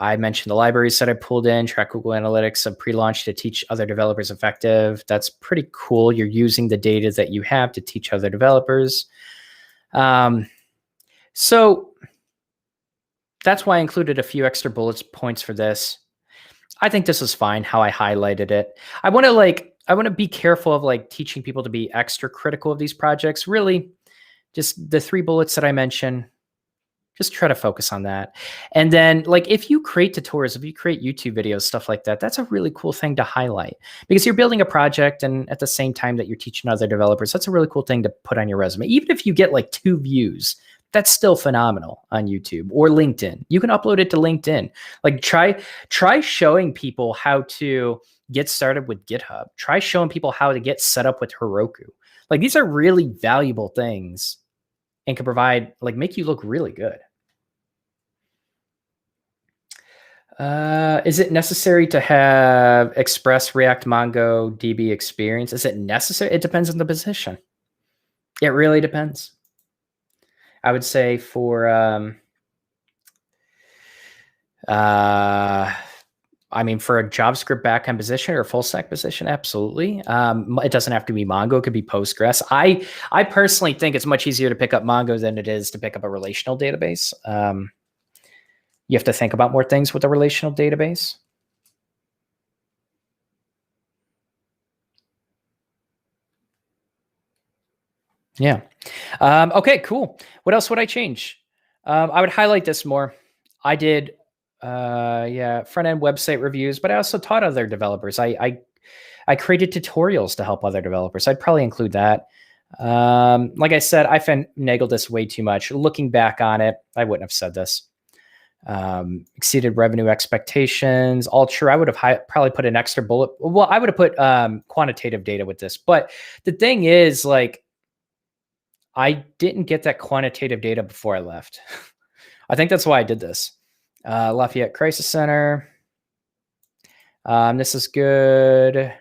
I mentioned the libraries that I pulled in, track Google Analytics of pre-launch to teach other developers effective. That's pretty cool. You're using the data that you have to teach other developers. So that's why I included a few extra bullet points for this. I think this is fine how I highlighted it. I want to be careful of like teaching people to be extra critical of these projects. Really, just the 3 bullets that I mentioned, just try to focus on that. And then like, if you create tutorials, if you create YouTube videos, stuff like that, that's a really cool thing to highlight, because you're building a project and at the same time that you're teaching other developers. That's a really cool thing to put on your resume. Even if you get like 2 views, that's still phenomenal on YouTube or LinkedIn. You can upload it to LinkedIn. Like, try showing people how to get started with GitHub. Try showing people how to get set up with Heroku. Like, these are really valuable things and can provide, like, make you look really good. Is it necessary to have Express, React, MongoDB experience? Is it necessary? It depends on the position. It really depends. I would say for I mean, for a JavaScript backend position or a full stack position, absolutely. It doesn't have to be Mongo; it could be Postgres. I personally think it's much easier to pick up Mongo than it is to pick up a relational database. You have to think about more things with a relational database. Yeah. Okay, cool. What else would I change? I would highlight this more. I did, front end website reviews, but I also taught other developers. I created tutorials to help other developers. I'd probably include that. Like I said, I finagled this way too much. Looking back on it, I wouldn't have said this. Exceeded revenue expectations. All true. I would have probably put an extra bullet. Well, I would have put quantitative data with this. But the thing is, like, I didn't get that quantitative data before I left. I think that's why I did this. Lafayette Crisis Center. This is good.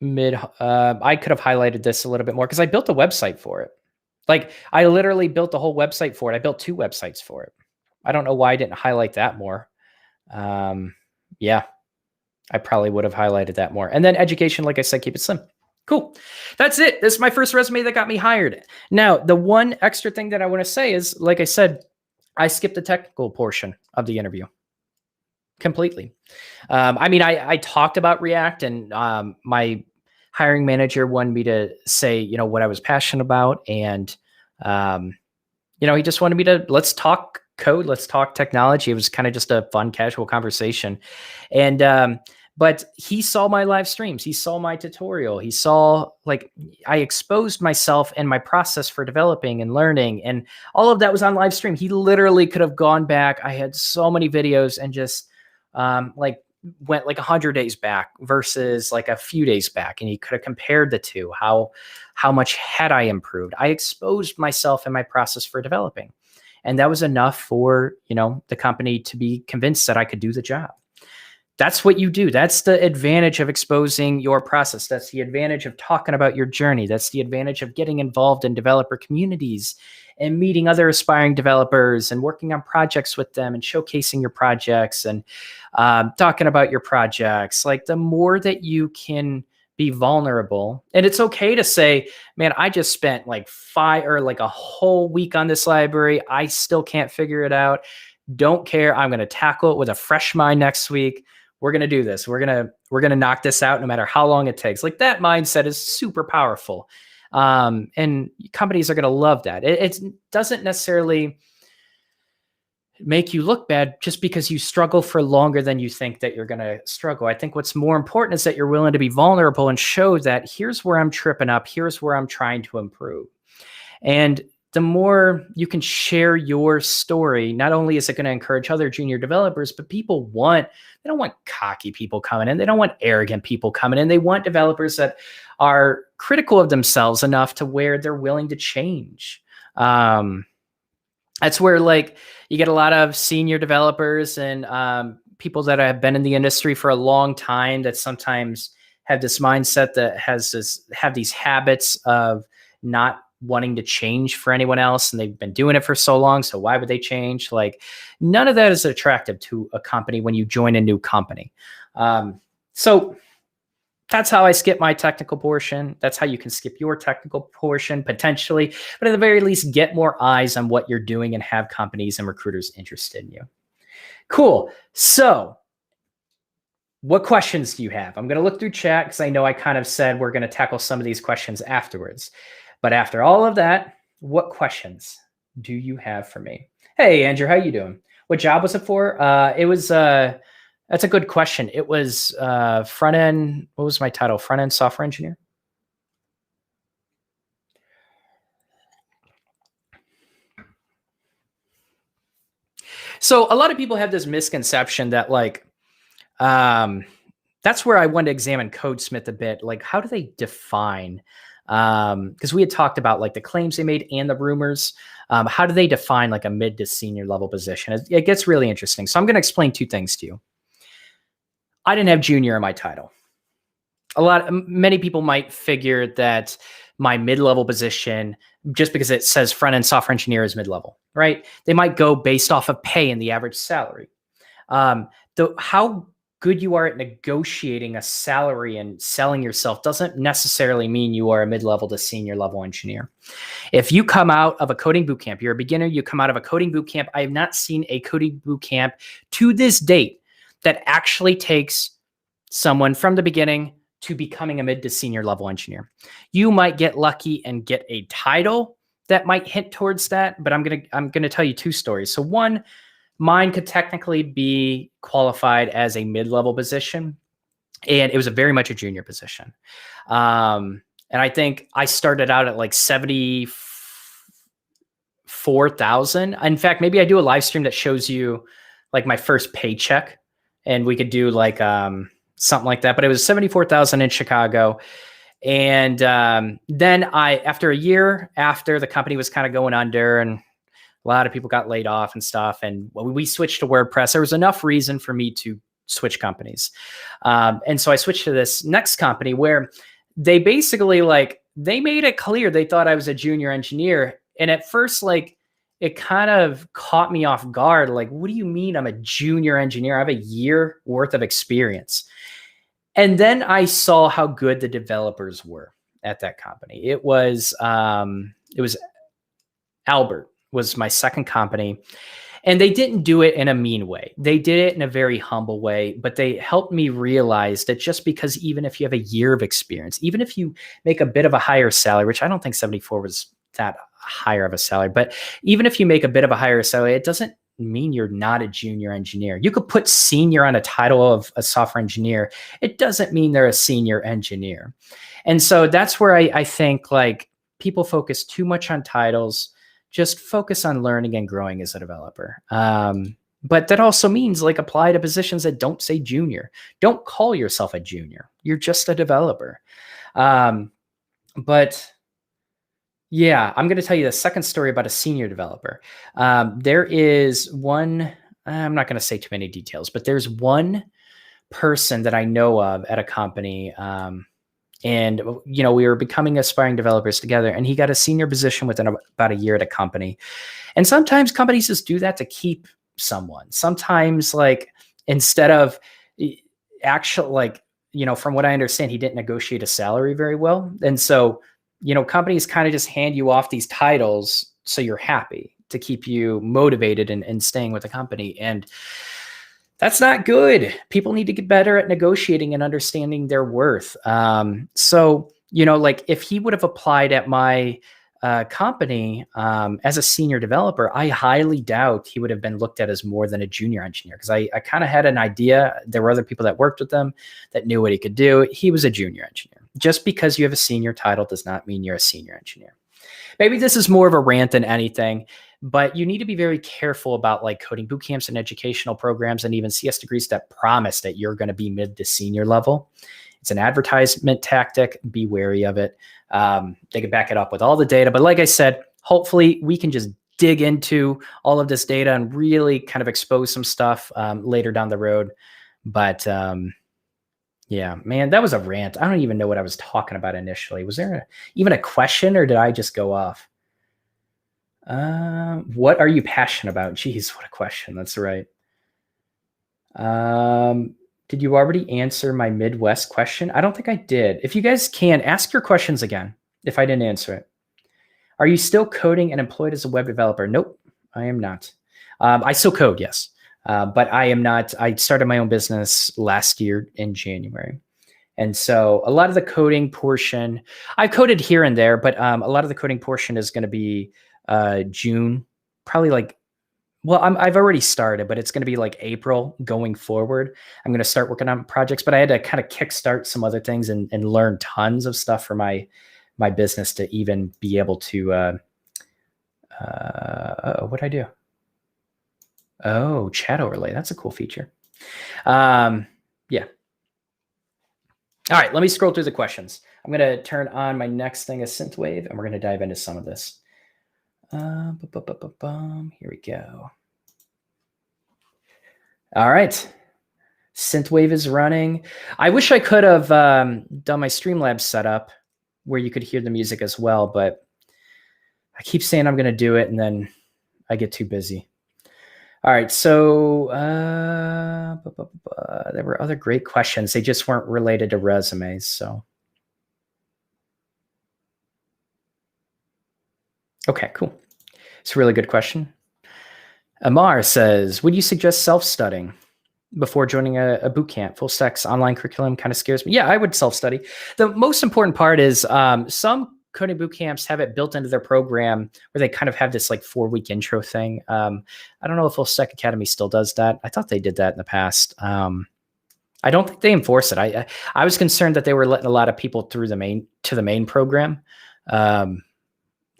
I could have highlighted this a little bit more because I built a website for it. Like, I literally built the whole website for it. I built 2 websites for it. I don't know why I didn't highlight that more. Yeah, I probably would have highlighted that more. And then education, like I said, keep it slim. Cool. That's it. This is my first resume that got me hired. Now, the one extra thing that I want to say is, like I said, I skipped the technical portion of the interview completely. I mean, I talked about React, and my hiring manager wanted me to say, what I was passionate about. And, he just wanted me to, let's talk code, let's talk technology. It was kind of just a fun, casual conversation. And, but he saw my live streams. He saw my tutorial. He saw, like, I exposed myself and my process for developing and learning, and all of that was on live stream. He literally could have gone back. I had so many videos and just went like 100 days back versus like a few days back. And he could have compared the two, how much had I improved. I exposed myself and my process for developing. And that was enough for, the company to be convinced that I could do the job. That's what you do. That's the advantage of exposing your process. That's the advantage of talking about your journey. That's the advantage of getting involved in developer communities and meeting other aspiring developers and working on projects with them and showcasing your projects and talking about your projects. Like, the more that you can be vulnerable, and it's okay to say, man, I just spent like a whole week on this library. I still can't figure it out. Don't care. I'm going to tackle it with a fresh mind next week. We're going to do this. We're going to knock this out no matter how long it takes. Like, that mindset is super powerful. And companies are going to love that. It doesn't necessarily make you look bad just because you struggle for longer than you think that you're going to struggle. I think what's more important is that you're willing to be vulnerable and show that here's where I'm tripping up. Here's where I'm trying to improve. And the more you can share your story, not only is it going to encourage other junior developers, but they don't want cocky people coming in. They don't want arrogant people coming in. They want developers that are critical of themselves enough to where they're willing to change. That's where, like, you get a lot of senior developers and people that have been in the industry for a long time that sometimes have this mindset that have these habits of not wanting to change for anyone else, and they've been doing it for so long, so why would they change? Like, none of that is attractive to a company when you join a new company. So that's how I skip my technical portion. That's how you can skip your technical portion potentially, but at the very least, get more eyes on what you're doing and have companies and recruiters interested in you. Cool. So what questions do you have? I'm going to look through chat because I know I kind of said we're going to tackle some of these questions afterwards. But after all of that, what questions do you have for me? Hey, Andrew, how you doing? What job was it for? That's a good question. It was front end. What was my title? Front end software engineer. So a lot of people have this misconception that, like, that's where I wanted to examine Codesmith a bit. Like, how do they define? Because we had talked about, like, the claims they made and the rumors. How do they define, like, a mid to senior level position? It gets really interesting. So I'm going to explain 2 things to you. I didn't have junior in my title. Many people might figure that my mid-level position, just because it says front-end software engineer, is mid-level, right? They might go based off of pay and the average salary. how good you are at negotiating a salary and selling yourself doesn't necessarily mean you are a mid-level to senior level engineer. If you come out of a coding bootcamp, you're a beginner, you come out of a coding bootcamp, I have not seen a coding bootcamp to this date that actually takes someone from the beginning to becoming a mid to senior level engineer. You might get lucky and get a title that might hint towards that, but I'm gonna tell you two stories. So one, mine could technically be qualified as a mid-level position, and it was very much a junior position. And I think I started out at like 74,000. In fact, maybe I do a live stream that shows you like my first paycheck, and we could do like something like that. But it was 74,000 in Chicago. And then after a year, after the company was kind of going under and a lot of people got laid off and stuff, and we switched to WordPress, there was enough reason for me to switch companies. And so I switched to this next company where they basically they made it clear they thought I was a junior engineer. And at first, it kind of caught me off guard. Like, what do you mean I'm a junior engineer? I have a year worth of experience. And then I saw how good the developers were at that company. It was Albert was my second company. And they didn't do it in a mean way. They did it in a very humble way, but they helped me realize that just because even if you have a year of experience, even if you make a bit of a higher salary, which I don't think 74 was that higher of a salary, but even if you make a bit of a higher salary, it doesn't mean you're not a junior engineer. You could put senior on a title of a software engineer. It doesn't mean they're a senior engineer. And so that's where I think people focus too much on titles. Just focus on learning and growing as a developer. But that also means apply to positions that don't say junior. Don't call yourself a junior. You're just a developer. But yeah, I'm going to tell you the second story about a senior developer. There is one, I'm not going to say too many details, but there's one person that I know of at a company. And, we were becoming aspiring developers together, and he got a senior position within about a year at a company. And sometimes companies just do that to keep someone. Sometimes instead of actual, from what I understand, he didn't negotiate a salary very well. And so, companies kind of just hand you off these titles so you're happy, to keep you motivated and staying with the company. And that's not good. People need to get better at negotiating and understanding their worth. So, if he would have applied at my company as a senior developer, I highly doubt he would have been looked at as more than a junior engineer, because I kind of had an idea. There were other people that worked with him that knew what he could do. He was a junior engineer. Just because you have a senior title does not mean you're a senior engineer. Maybe this is more of a rant than anything, but you need to be very careful about coding boot camps and educational programs and even CS degrees that promise that you're going to be mid to senior level. It's an advertisement tactic. Be wary of it. They can back it up with all the data. But like I said, hopefully we can just dig into all of this data and really kind of expose some stuff later down the road. But yeah, man, that was a rant. I don't even know what I was talking about initially. Was there even a question, or did I just go off? What are you passionate about? Jeez, what a question. That's right. Did you already answer my Midwest question? I don't think I did. If you guys can, ask your questions again if I didn't answer it. Are you still coding and employed as a web developer? Nope, I am not. I still code, yes. But I am not. I started my own business last year in January. And so a lot of the coding portion, I've coded here and there, but a lot of the coding portion is going to be June, probably I've already started, but it's going to be April going forward. I'm going to start working on projects, but I had to kind of kickstart some other things and learn tons of stuff for my business to even be able to, what'd I do? Oh, chat overlay. That's a cool feature. Yeah. All right, let me scroll through the questions. I'm going to turn on my next thing, a synthwave, and we're going to dive into some of this. Here we go. All right. Synthwave is running. I wish I could have done my Streamlabs setup where you could hear the music as well, but I keep saying I'm going to do it, and then I get too busy. All right. So there were other great questions. They just weren't related to resumes. So. Okay, cool. It's a really good question. Amar says, would you suggest self-studying before joining a boot camp? Full stack's online curriculum kind of scares me. Yeah, I would self-study. The most important part is some coding boot camps have it built into their program where they kind of have this like 4-week intro thing. I don't know if Full Stack Academy still does that. I thought they did that in the past. I don't think they enforce it. I was concerned that they were letting a lot of people through the main program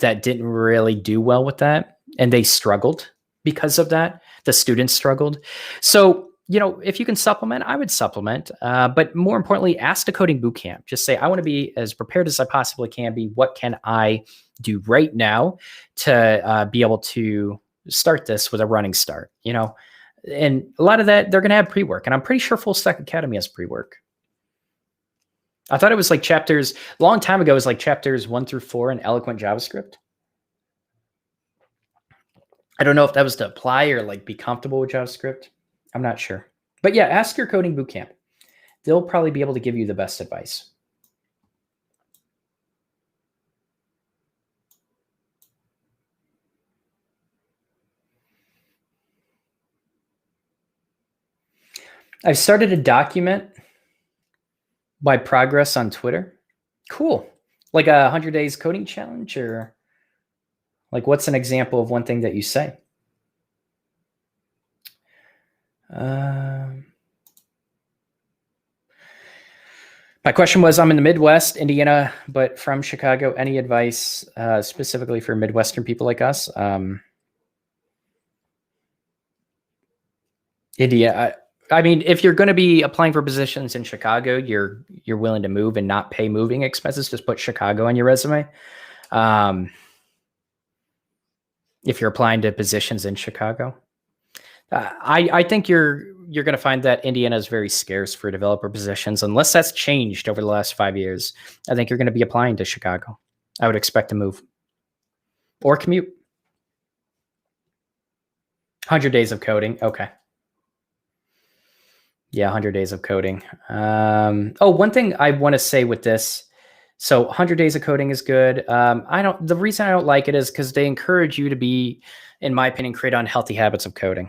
that didn't really do well with that, and they struggled because of that. The students struggled. So, if you can supplement, I would supplement. But more importantly, ask the coding bootcamp. Just say, I want to be as prepared as I possibly can be. What can I do right now to be able to start this with a running start? And a lot of that, they're going to have pre-work. And I'm pretty sure Full Stack Academy has pre-work. I thought it was like chapters, a long time ago, it was like chapters 1-4 in Eloquent JavaScript. I don't know if that was to apply or like be comfortable with JavaScript. I'm not sure. But yeah, ask your coding bootcamp. They'll probably be able to give you the best advice. I've started to document my progress on Twitter. Cool. Like a 100 days coding challenge, or like what's an example of one thing that you say? My question was, I'm in the Midwest, Indiana, but from Chicago. Any advice specifically for Midwestern people like us? India. I mean, if you're going to be applying for positions in Chicago, you're willing to move and not pay moving expenses. Just put Chicago on your resume. If you're applying to positions in Chicago, I think you're going to find that Indiana is very scarce for developer positions, unless that's changed over the last 5 years. I think you're going to be applying to Chicago. I would expect to move or commute. 100 days of coding. Okay. Yeah, 100 days of coding. One thing I want to say with this. So 100 days of coding is good. The reason I don't like it is because they encourage you to be, in my opinion, create unhealthy habits of coding.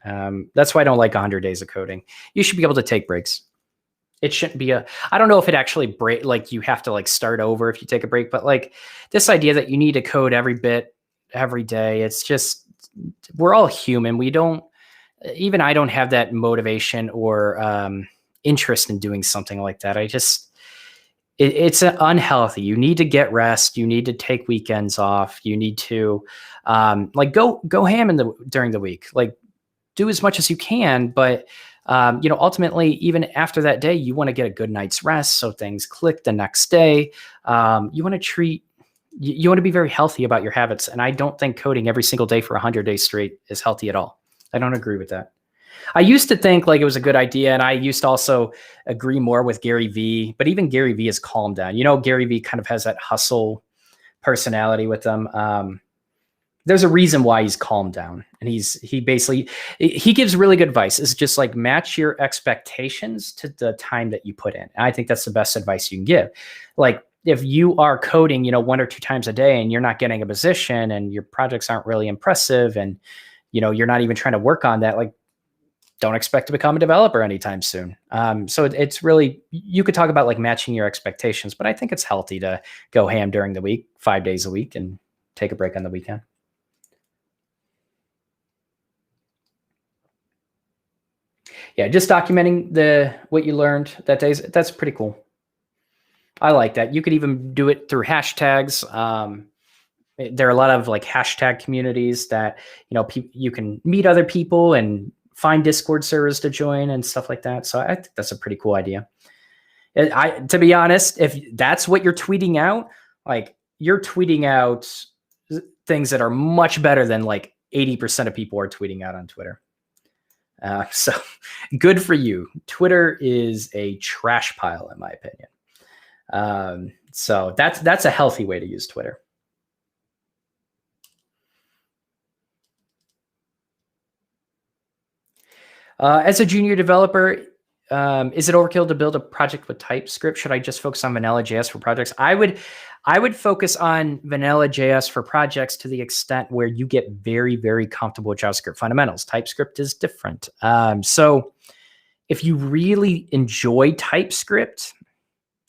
That's why I don't like 100 days of coding. You should be able to take breaks. It shouldn't be I don't know if it actually break, like you have to like start over if you take a break, but like this idea that you need to code every bit every day, it's just, we're all human. Even I don't have that motivation or interest in doing something like that. It's unhealthy. You need to get rest. You need to take weekends off. You need to like go ham during the week. Like do as much as you can, but ultimately, even after that day, you want to get a good night's rest so things click the next day. You want to be very healthy about your habits, and I don't think coding every single day for 100 days straight is healthy at all. I don't agree with that. I used to think like it was a good idea, and I used to also agree more with Gary Vee, but even Gary Vee has calmed down. Gary Vee kind of has that hustle personality with him. There's a reason why he's calmed down, and he gives really good advice. It's just like match your expectations to the time that you put in. And I think that's the best advice you can give. Like if you are coding, 1 or 2 times a day and you're not getting a position and your projects aren't really impressive and you're not even trying to work on that, like don't expect to become a developer anytime soon. So it's really, you could talk about like matching your expectations, but I think it's healthy to go ham during the week, 5 days a week, and take a break on the weekend. Yeah, just documenting what you learned that day, that's pretty cool. I like that. You could even do it through hashtags. There are a lot of like hashtag communities that you can meet other people and find Discord servers to join and stuff like that. So I think that's a pretty cool idea. To be honest, if that's what you're tweeting out, like you're tweeting out things that are much better than like 80% of people are tweeting out on Twitter. So good for you. Twitter is a trash pile, in my opinion. So that's a healthy way to use Twitter. As a junior developer, is it overkill to build a project with TypeScript? Should I just focus on vanilla JS for projects? I would focus on vanilla JS for projects to the extent where you get very, very comfortable with JavaScript fundamentals. TypeScript is different. So if you really enjoy TypeScript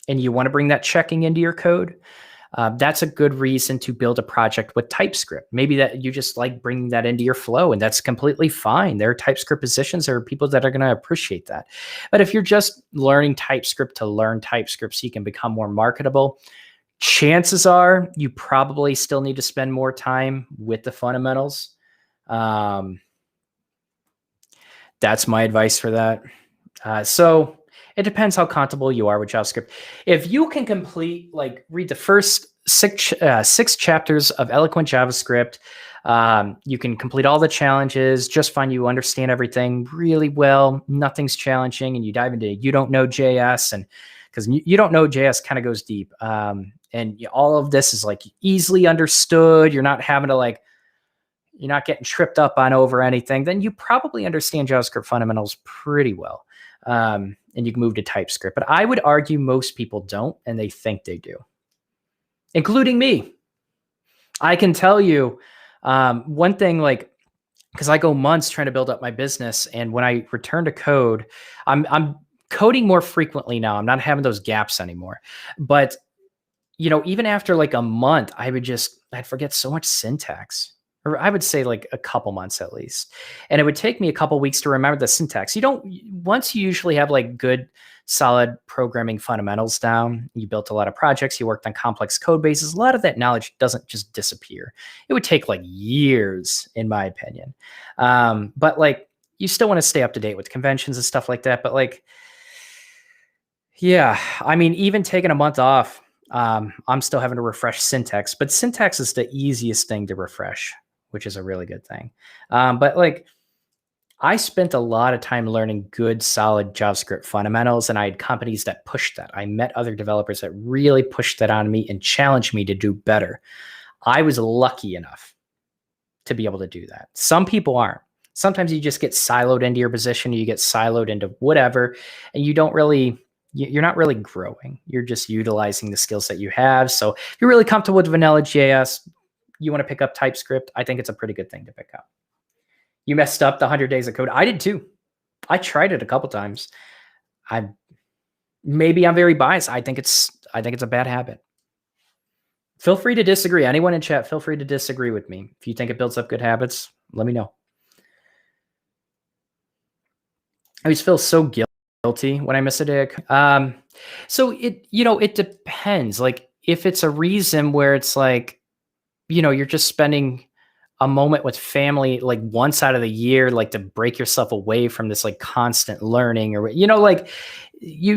and you want to bring that checking into your code, that's a good reason to build a project with TypeScript. Maybe that you just like bringing that into your flow, and that's completely fine. There are TypeScript positions. There are people that are going to appreciate that. But if you're just learning TypeScript to learn TypeScript so you can become more marketable, chances are you probably still need to spend more time with the fundamentals. That's my advice for that. So it depends how comfortable you are with JavaScript. If you can read the first six chapters of Eloquent JavaScript, you can complete all the challenges, just find you understand everything really well, nothing's challenging, and you dive into you don't know JS, and because you don't know JS kind of goes deep. And all of this is like easily understood. You're not having to you're not getting tripped up on over anything. Then you probably understand JavaScript fundamentals pretty well. And you can move to TypeScript. But I would argue most people don't, and they think they do, including me. I can tell you one thing, because I go months trying to build up my business, and when I return to code, I'm coding more frequently now. I'm not having those gaps anymore. But even after a month, I'd forget so much syntax. Or I would say a couple months at least. And it would take me a couple weeks to remember the syntax. Once you usually have good, solid programming fundamentals down, you built a lot of projects, you worked on complex code bases, a lot of that knowledge doesn't just disappear. It would take years, in my opinion. But you still want to stay up to date with conventions and stuff like that. But yeah, I mean, even taking a month off, I'm still having to refresh syntax, but syntax is the easiest thing to refresh, which is a really good thing. But I spent a lot of time learning good, solid JavaScript fundamentals, and I had companies that pushed that. I met other developers that really pushed that on me and challenged me to do better. I was lucky enough to be able to do that. Some people aren't. Sometimes you just get siloed into your position, you get siloed into whatever, and you're not really growing. You're just utilizing the skills that you have. So if you're really comfortable with vanilla JS, you want to pick up TypeScript, I think it's a pretty good thing to pick up. You messed up the 100 days of code. I did too. I tried it a couple times. Maybe I'm very biased. I think it's a bad habit. Feel free to disagree. Anyone in chat, feel free to disagree with me. If you think it builds up good habits, let me know. I always feel so guilty when I miss a day. So it depends. If it's a reason where it's you're just spending a moment with family once out of the year, to break yourself away from this constant learning, or you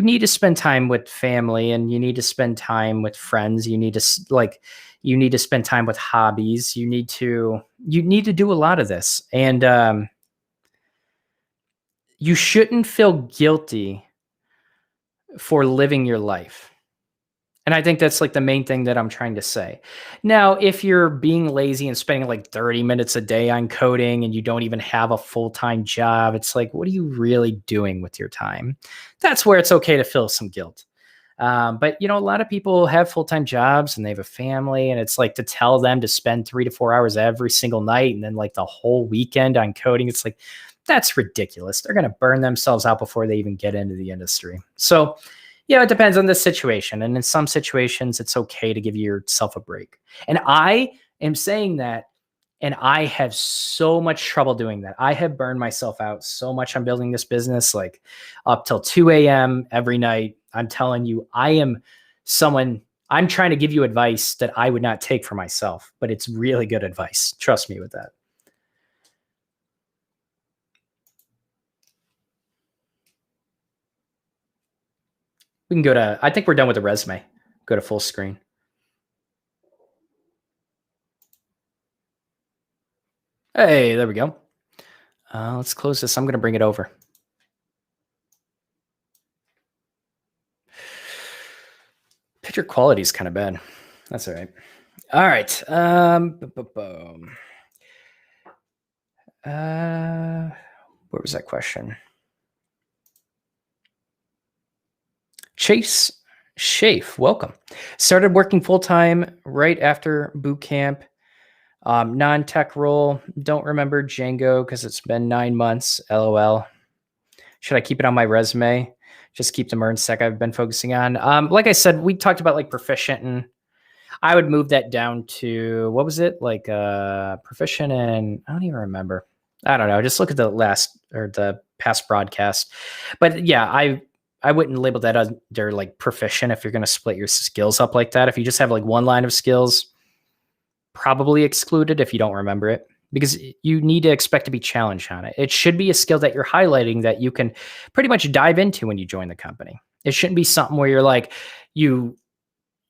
need to spend time with family, and you need to spend time with friends. You need to spend time with hobbies. You need to do a lot of this, and you shouldn't feel guilty for living your life. And I think that's the main thing that I'm trying to say. Now, if you're being lazy and spending 30 minutes a day on coding and you don't even have a full-time job, it's what are you really doing with your time? That's where it's okay to feel some guilt. But a lot of people have full-time jobs and they have a family, and it's to tell them to spend 3 to 4 hours every single night and then the whole weekend on coding. It's that's ridiculous. They're going to burn themselves out before they even get into the industry. So yeah, it depends on the situation. And in some situations, it's okay to give yourself a break. And I am saying that, and I have so much trouble doing that. I have burned myself out so much on building this business, up till 2 a.m. every night. I'm telling you, I'm trying to give you advice that I would not take for myself, but it's really good advice. Trust me with that. We can go to, I think we're done with the resume. Go to full screen. Hey, there we go. Let's close this. I'm going to bring it over. Picture quality is kind of bad. That's all right. All right. Where was that question? Chase Schaaf, welcome. Started working full time right after boot camp. Non-tech role. Don't remember Django because it's been 9 months. LOL. Should I keep it on my resume? Just keep the MERN sec I've been focusing on. Like I said, we talked about like proficient, and I would move that down to, what was it? Like proficient in, I don't even remember. I don't know. Just look at the last or the past broadcast. But yeah, I wouldn't label that under like proficient if you're going to split your skills up like that. If you just have like one line of skills, probably excluded if you don't remember it, because you need to expect to be challenged on it. It should be a skill that you're highlighting that you can pretty much dive into when you join the company. It shouldn't be something where you're like, you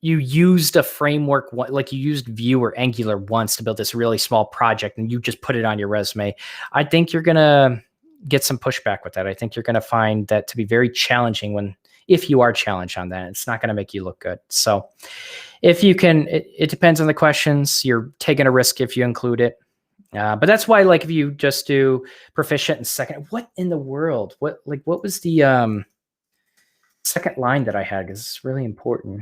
used a framework, like you used Vue or Angular once to build this really small project and you just put it on your resume. I think you're going to get some pushback with that. I think you're going to find that to be very challenging if you are challenged on that. It's not going to make you look good. So if you can, it depends on the questions. You're taking a risk if you include it. But that's why, like, if you just do proficient and second, what in the world? What was the second line that I had? Because it's really important.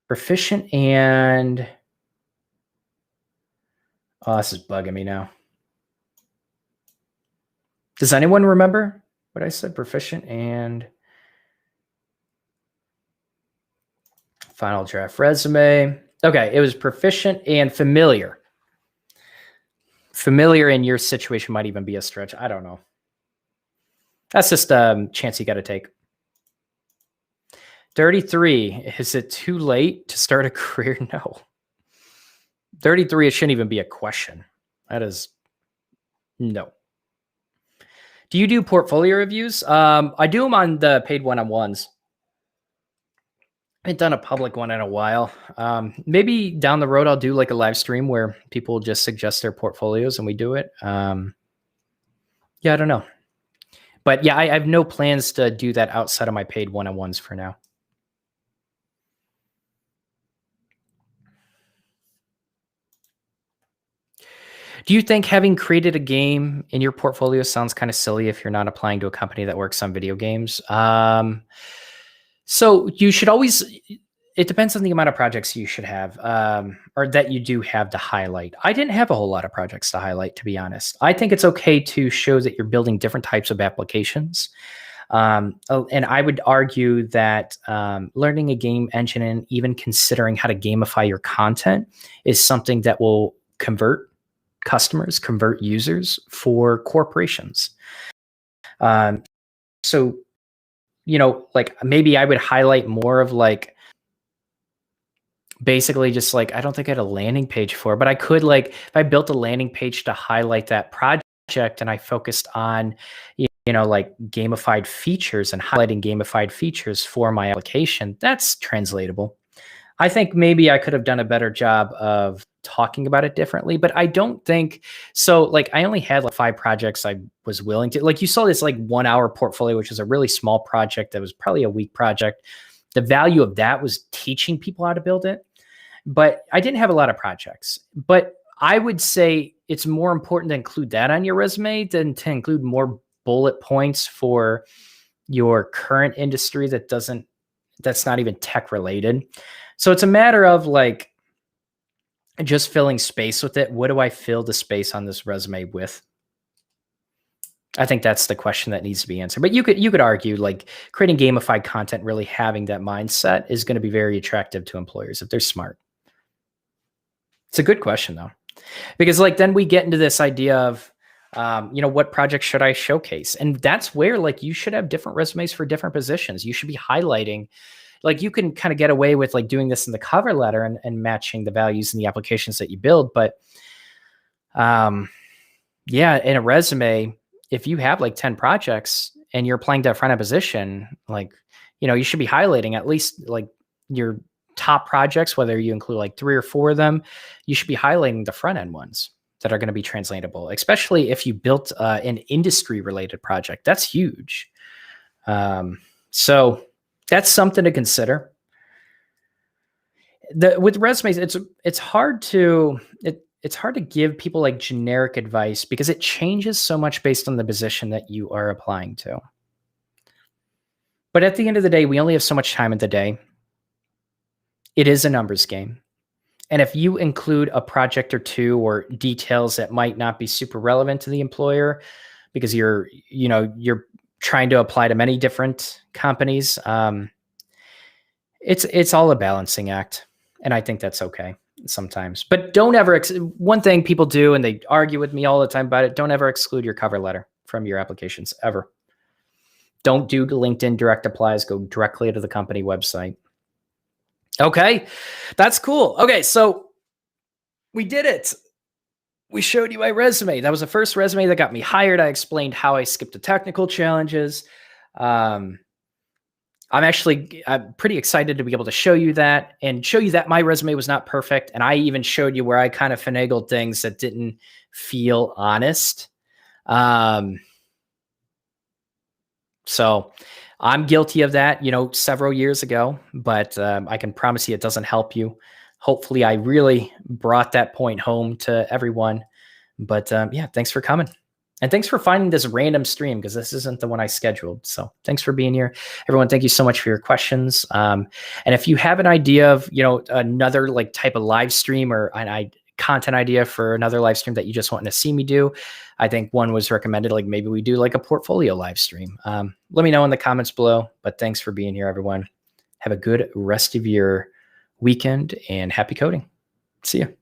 Proficient and, oh, this is bugging me now. Does anyone remember what I said? Proficient and final draft resume. Okay, it was proficient and familiar. Familiar in your situation might even be a stretch. I don't know. That's just a chance you got to take. 33. Is it too late to start a career? No. 33, it shouldn't even be a question. That is no. Do you do portfolio reviews? I do them on the paid one-on-ones. I haven't done a public one in a while. Maybe down the road, I'll do like a live stream where people just suggest their portfolios and we do it. Yeah, I don't know. But yeah, I have no plans to do that outside of my paid one-on-ones for now. Do you think having created a game in your portfolio sounds kind of silly if you're not applying to a company that works on video games? So you should always, it depends on the amount of projects you should have, or that you do have to highlight. I didn't have a whole lot of projects to highlight, to be honest. I think it's okay to show that you're building different types of applications. And I would argue that learning a game engine and even considering how to gamify your content is something that will convert customers, convert users for corporations. So, like maybe I would highlight more of like, basically just like, I don't think I had a landing page for it, but I could, like, if I built a landing page to highlight that project and I focused on, like gamified features and highlighting gamified features for my application, that's translatable. I think maybe I could have done a better job of talking about it differently, but I don't think so. Like, I only had like 5 projects I was willing to, like, you saw this like 1 hour portfolio, which is a really small project. That was probably a week project. The value of that was teaching people how to build it, but I didn't have a lot of projects. But I would say it's more important to include that on your resume than to include more bullet points for your current industry that's not even tech related. So it's a matter of like just filling space with it. What do I fill the space on this resume with? I think that's the question that needs to be answered. But you could argue like creating gamified content, really having that mindset is going to be very attractive to employers if they're smart. It's a good question though, because like then we get into this idea of what projects should I showcase? And that's where like you should have different resumes for different positions. You should be highlighting, like you can kind of get away with like doing this in the cover letter and matching the values in the applications that you build. But yeah, in a resume, if you have like 10 projects and you're applying to a front-end position, like, you should be highlighting at least like your top projects, whether you include like 3 or 4 of them, you should be highlighting the front-end ones that are going to be translatable, especially if you built an industry-related project. That's huge. So that's something to consider. With resumes, it's hard to give people like generic advice because it changes so much based on the position that you are applying to. But at the end of the day, we only have so much time in the day. It is a numbers game. And if you include a project or two or details that might not be super relevant to the employer because you're trying to apply to many different companies, it's all a balancing act. And I think that's okay sometimes. But don't ever one thing people do, and they argue with me all the time about it, don't ever exclude your cover letter from your applications ever. Don't do LinkedIn direct applies, go directly to the company website. Okay, that's cool. Okay, so we did it. We showed you my resume. That was the first resume that got me hired. I explained how I skipped the technical challenges. I'm pretty excited to be able to show you that and show you that my resume was not perfect. And I even showed you where I kind of finagled things that didn't feel honest. So I'm guilty of that, several years ago, but I can promise you it doesn't help you. Hopefully I really brought that point home to everyone. But yeah, thanks for coming. And thanks for finding this random stream because this isn't the one I scheduled. So thanks for being here. Everyone, thank you so much for your questions. And if you have an idea of, another like type of live stream or an content idea for another live stream that you just want to see me do, I think one was recommended, like maybe we do like a portfolio live stream. Let me know in the comments below, but thanks for being here, everyone. Have a good rest of your weekend and happy coding. See you.